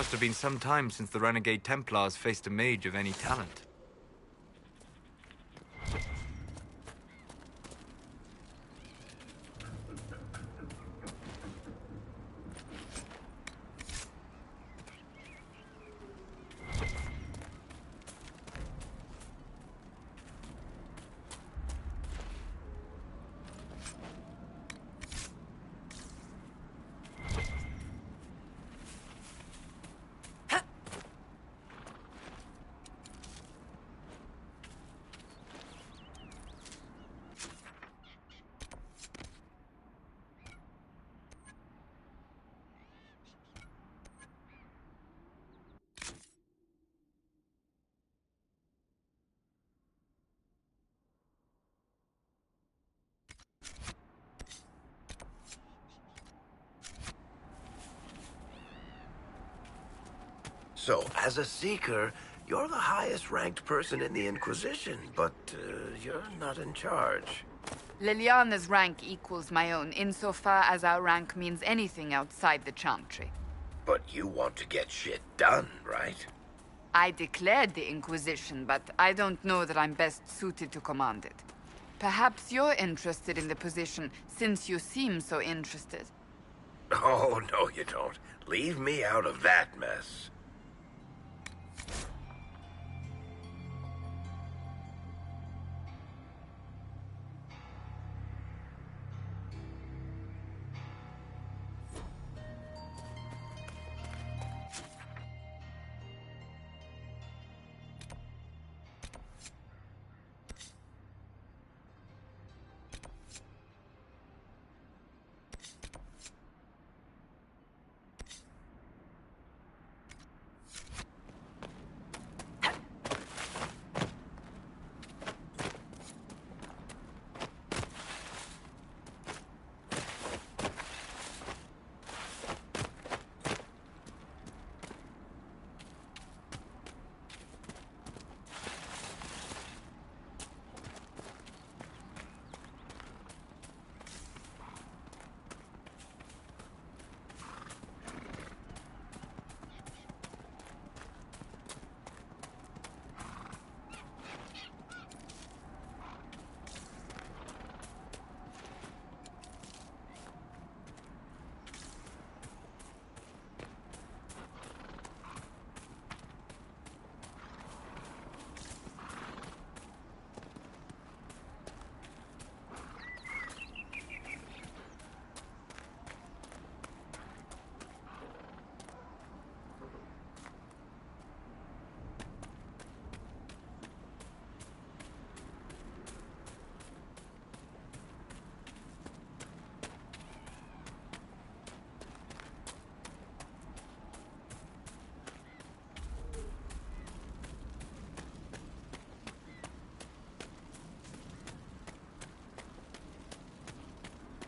must have been some time since the renegade Templars faced a mage of any talent. So, as a Seeker, you're the highest-ranked person in the Inquisition, but you're not in charge. Liliana's rank equals my own, insofar as our rank means anything outside the Chantry. But you want to get shit done, right? I declared the Inquisition, but I don't know that I'm best suited to command it. Perhaps you're interested in the position, since you seem so interested. Oh, no you don't. Leave me out of that mess.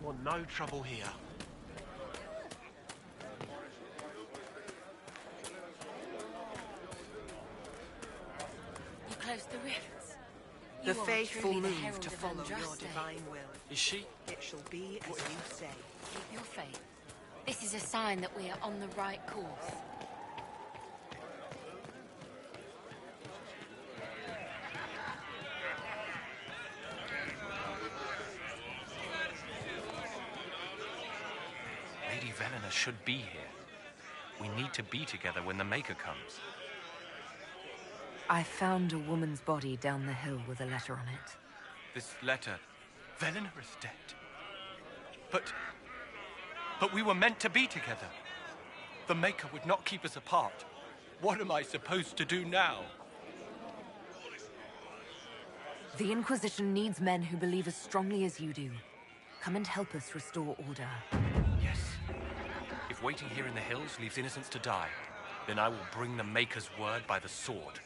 Want no trouble here. You closed the rifts. The You are faithful truly the move herald to of follow your Andraste. divine will. Is she? It shall be as you say. Keep your faith. This is a sign that we are on the right course. Lady Velena should be here. We need to be together when the Maker comes. I found a woman's body down the hill with a letter on it. This letter... Velena is dead. But we were meant to be together. The Maker would not keep us apart. What am I supposed to do now? The Inquisition needs men who believe as strongly as you do. Come and help us restore order. Yes. If waiting here in the hills leaves innocents to die, then I will bring the Maker's word by the sword.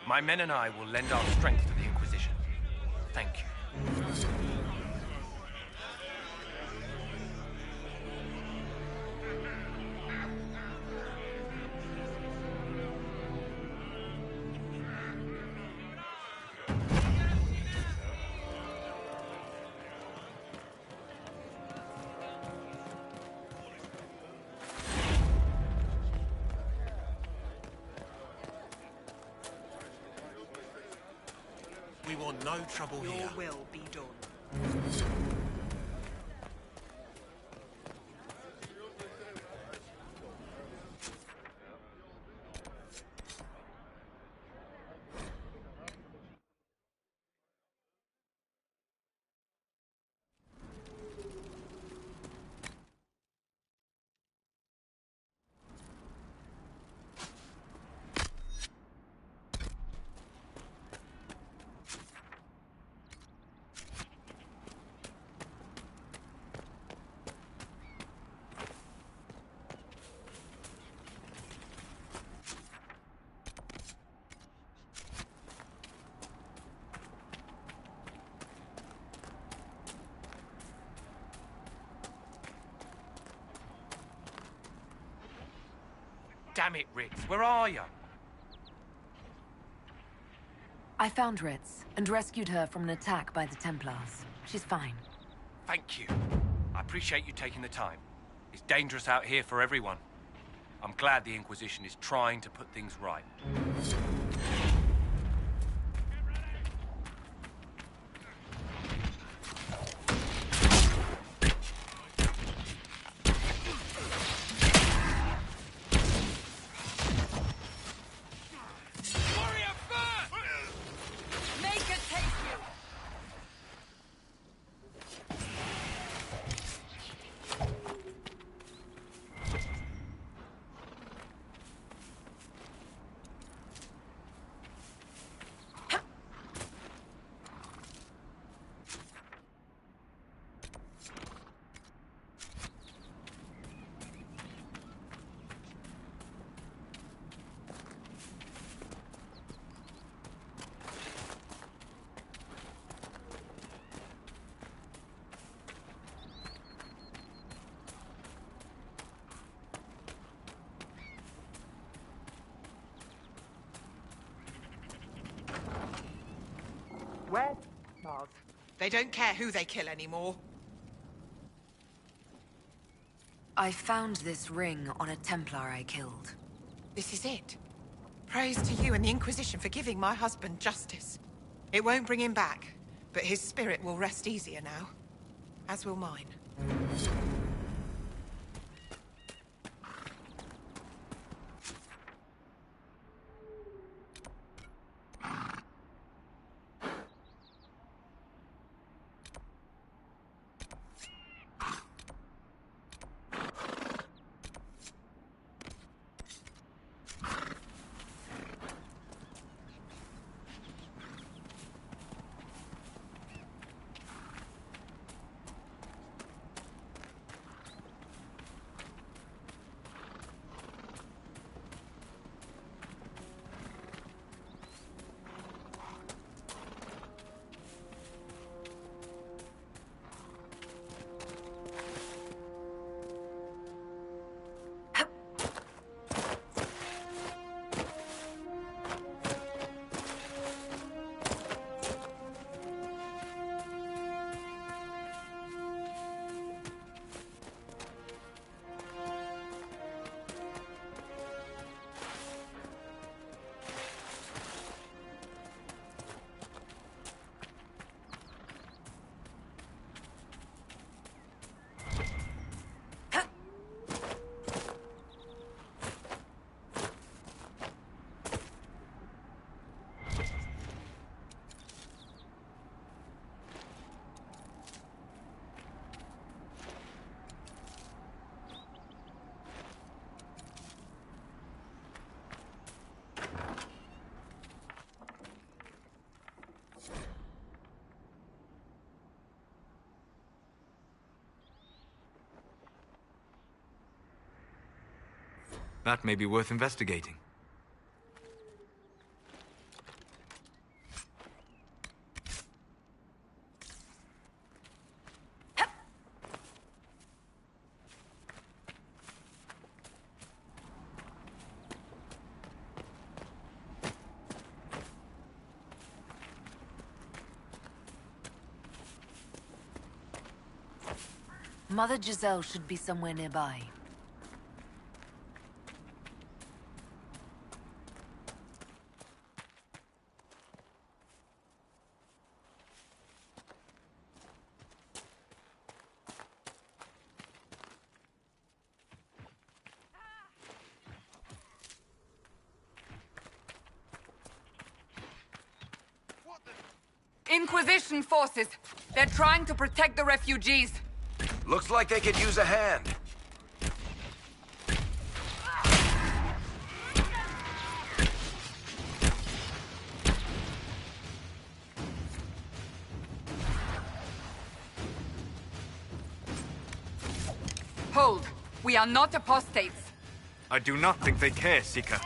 My men and I will lend our strength to the Inquisition. Thank you. We want no trouble Your here. will be done. Damn it, Ritz, where are you? I found Ritz and rescued her from an attack by the Templars. She's fine. Thank you. I appreciate you taking the time. It's dangerous out here for everyone. I'm glad the Inquisition is trying to put things right. Where's Mars? They don't care who they kill anymore. I found this ring on a Templar I killed. This is it. Praise to you and the Inquisition for giving my husband justice. It won't bring him back, but his spirit will rest easier now. As will mine. That may be worth investigating. Mother Giselle should be somewhere nearby. Inquisition forces. They're trying to protect the refugees. Looks like they could use a hand. Hold. We are not apostates. I do not think they care, Seeker.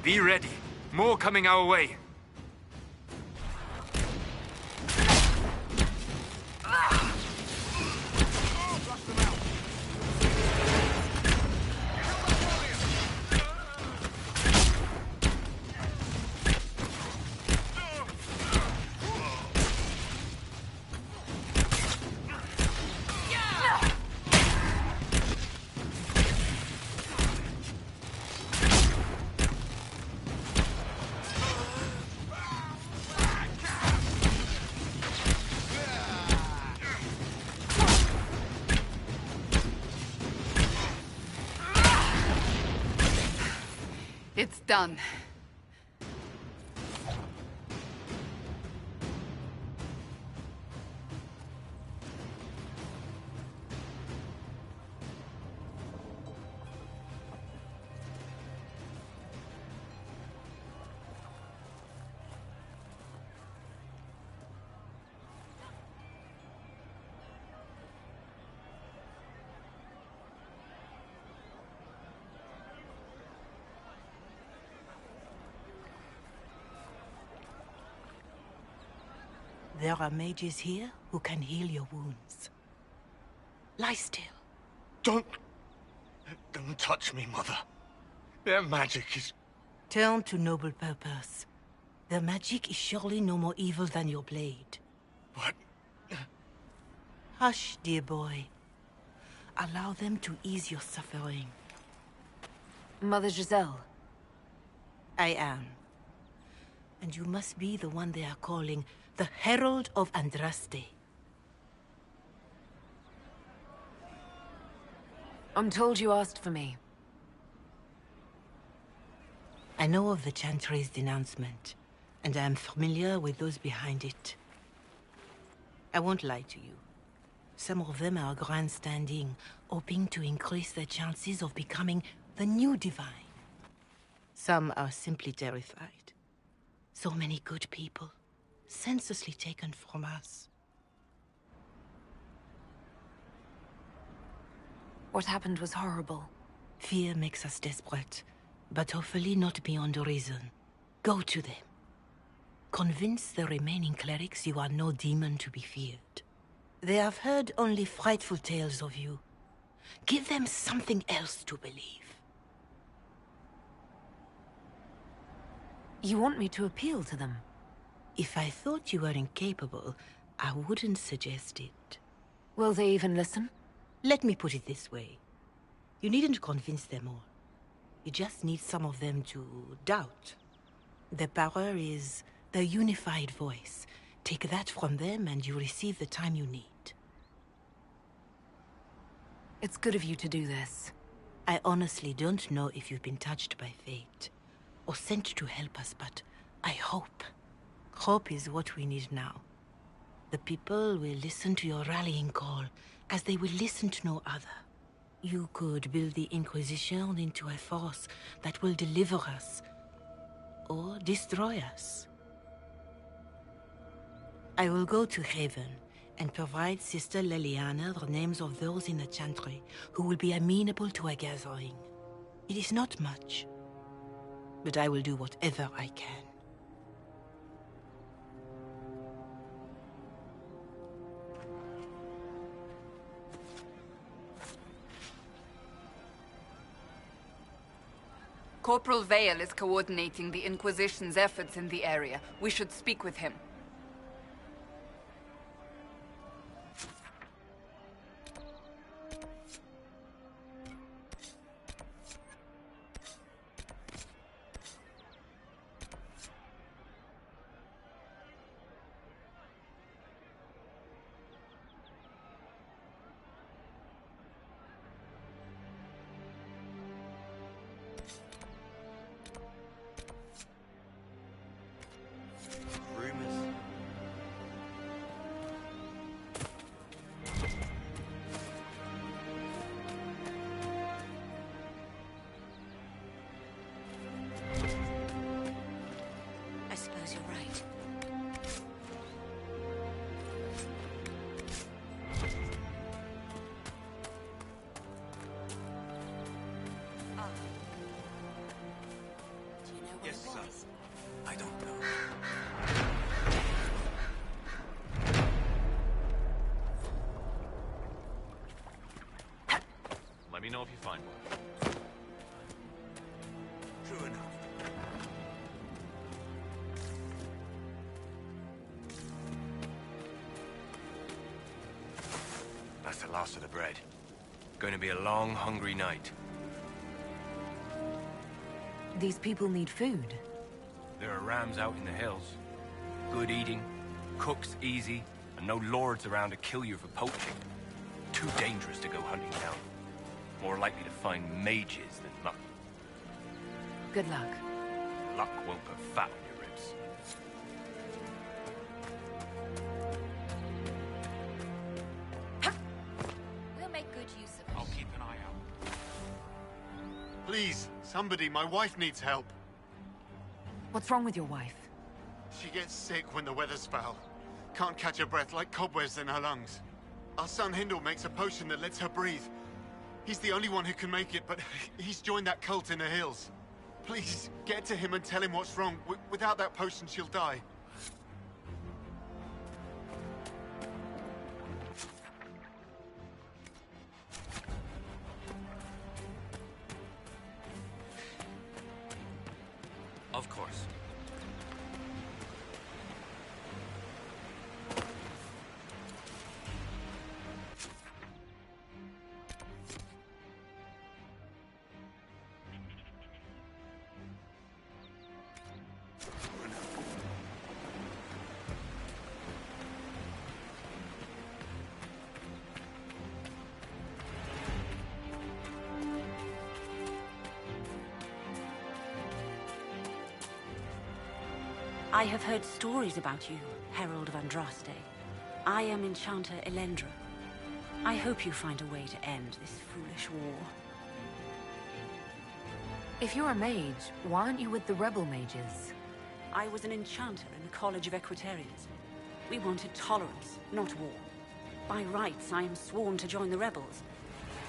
Be ready. More coming our way. It's done. There are mages here who can heal your wounds. Lie still. Don't touch me, Mother. Their magic is... Turn to noble purpose. Their magic is surely no more evil than your blade. What? Hush, dear boy. Allow them to ease your suffering. Mother Giselle. I am. And you must be the one they are calling the Herald of Andraste. I'm told you asked for me. I know of the Chantry's denouncement, and I am familiar with those behind it. I won't lie to you. Some of them are grandstanding, hoping to increase their chances of becoming the new divine. Some are simply terrified. So many good people, senselessly taken from us. What happened was horrible. Fear makes us desperate, but hopefully not beyond reason. Go to them. Convince the remaining clerics you are no demon to be feared. They have heard only frightful tales of you. Give them something else to believe. You want me to appeal to them? If I thought you were incapable, I wouldn't suggest it. Will they even listen? Let me put it this way. You needn't convince them all. You just need some of them to doubt. Their power is their unified voice. Take that from them and you receive the time you need. It's good of you to do this. I honestly don't know if you've been touched by fate, or sent to help us, but I hope. Hope is what we need now. The people will listen to your rallying call, as they will listen to no other. You could build the Inquisition into a force that will deliver us, or destroy us. I will go to Haven and provide Sister Leliana the names of those in the Chantry who will be amenable to a gathering. It is not much, but I will do whatever I can. Corporal Vale is coordinating the Inquisition's efforts in the area. We should speak with him. I suppose you're right. Do you know what it was? I don't know. Let me know if you find one. True enough. That's the last of the bread. Going to be a long, hungry night. These people need food. There are rams out in the hills. Good eating, cooks easy, and no lords around to kill you for poaching. Too dangerous to go hunting down. More likely to find mages than luck. Good luck. Luck won't put fat on your ribs. We'll make good use of it. I'll keep an eye out. Please, somebody, my wife needs help. What's wrong with your wife? She gets sick when the weather's foul. Can't catch her breath, like cobwebs in her lungs. Our son Hindle makes a potion that lets her breathe. He's the only one who can make it, but he's joined that cult in the hills. Please, get to him and tell him what's wrong. Without that potion, she'll die. Of course. I have heard stories about you, Herald of Andraste. I am Enchanter Elendra. I hope you find a way to end this foolish war. If you're a mage, why aren't you with the rebel mages? I was an enchanter in the College of Equitarians. We wanted tolerance, not war. By rights, I am sworn to join the rebels.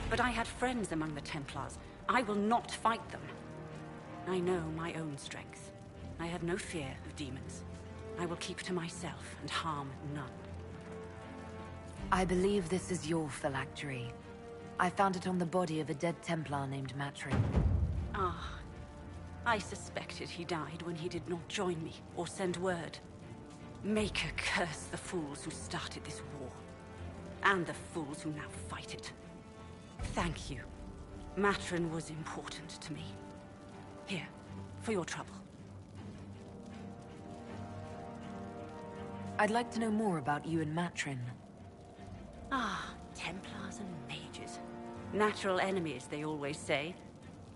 But I had friends among the Templars. I will not fight them. I know my own strength. I have no fear of demons. I will keep to myself and harm none. I believe this is your phylactery. I found it on the body of a dead Templar named Matrin. Ah, I suspected he died when he did not join me or send word. Maker curse the fools who started this war. And the fools who now fight it. Thank you. Matrin was important to me. Here, for your trouble. I'd like to know more about you and Matrin. Ah, Templars and mages. Natural enemies, they always say.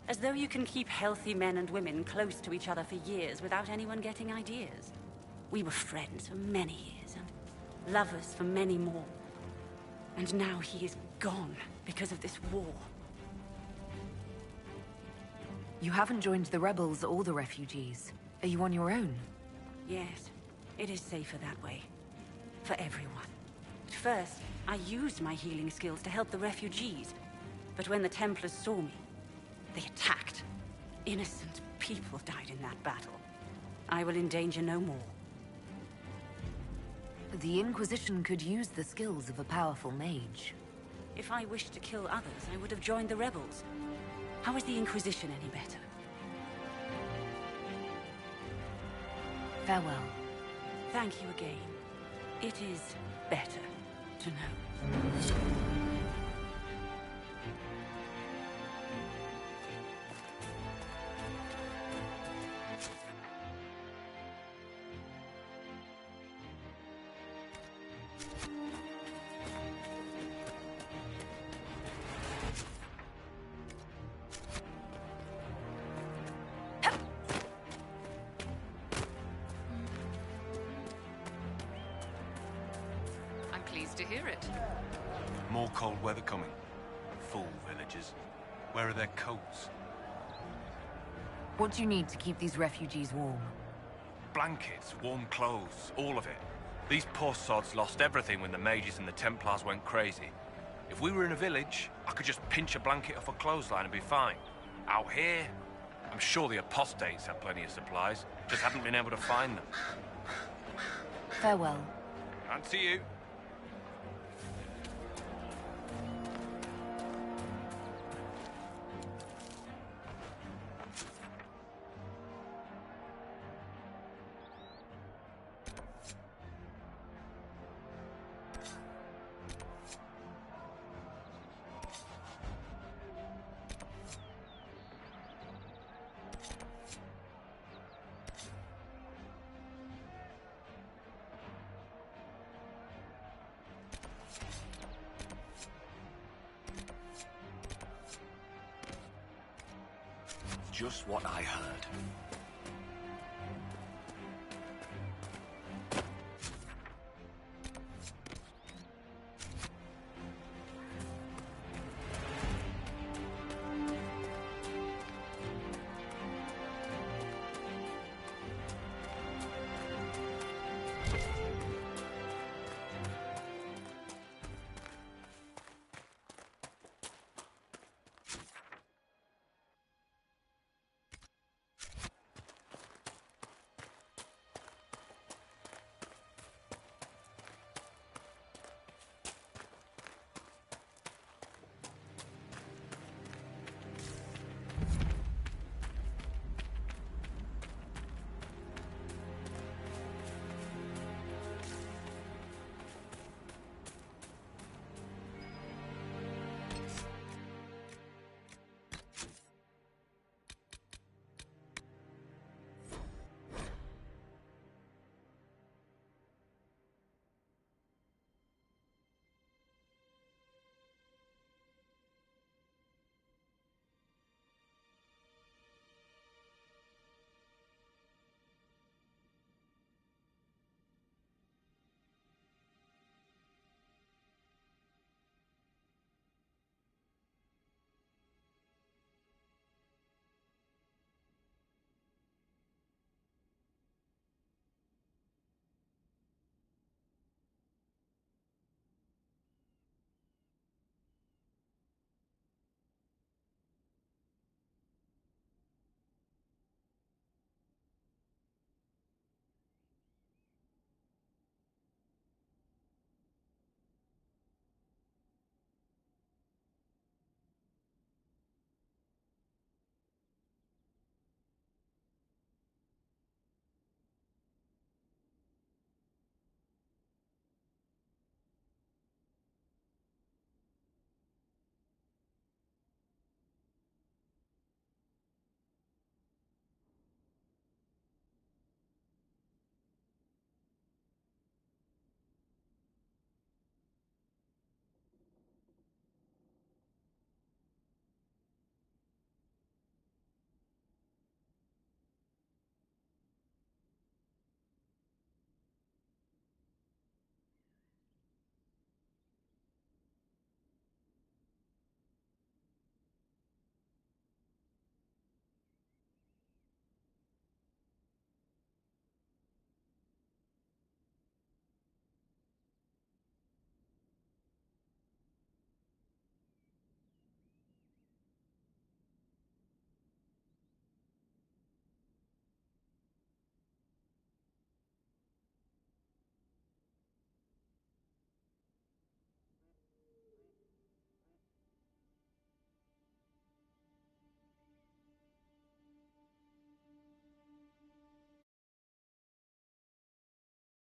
As though you can keep healthy men and women close to each other for years without anyone getting ideas. We were friends for many years, and lovers for many more. And now he is gone because of this war. You haven't joined the rebels or the refugees. Are you on your own? Yes, it is safer that way. For everyone. At first, I used my healing skills to help the refugees. But when the Templars saw me, they attacked. Innocent people died in that battle. I will endanger no more. The Inquisition could use the skills of a powerful mage. If I wished to kill others, I would have joined the rebels. How is the Inquisition any better? Farewell. Thank you again. It is better to know. I'm pleased to hear it. More cold weather coming. Fool villagers. Where are their coats? What do you need to keep these refugees warm? Blankets, warm clothes, all of it. These poor sods lost everything when the mages and the Templars went crazy. If we were in a village, I could just pinch a blanket off a clothesline and be fine. Out here, I'm sure the apostates have plenty of supplies, just haven't been able to find them. Farewell. And to you. Just what I heard.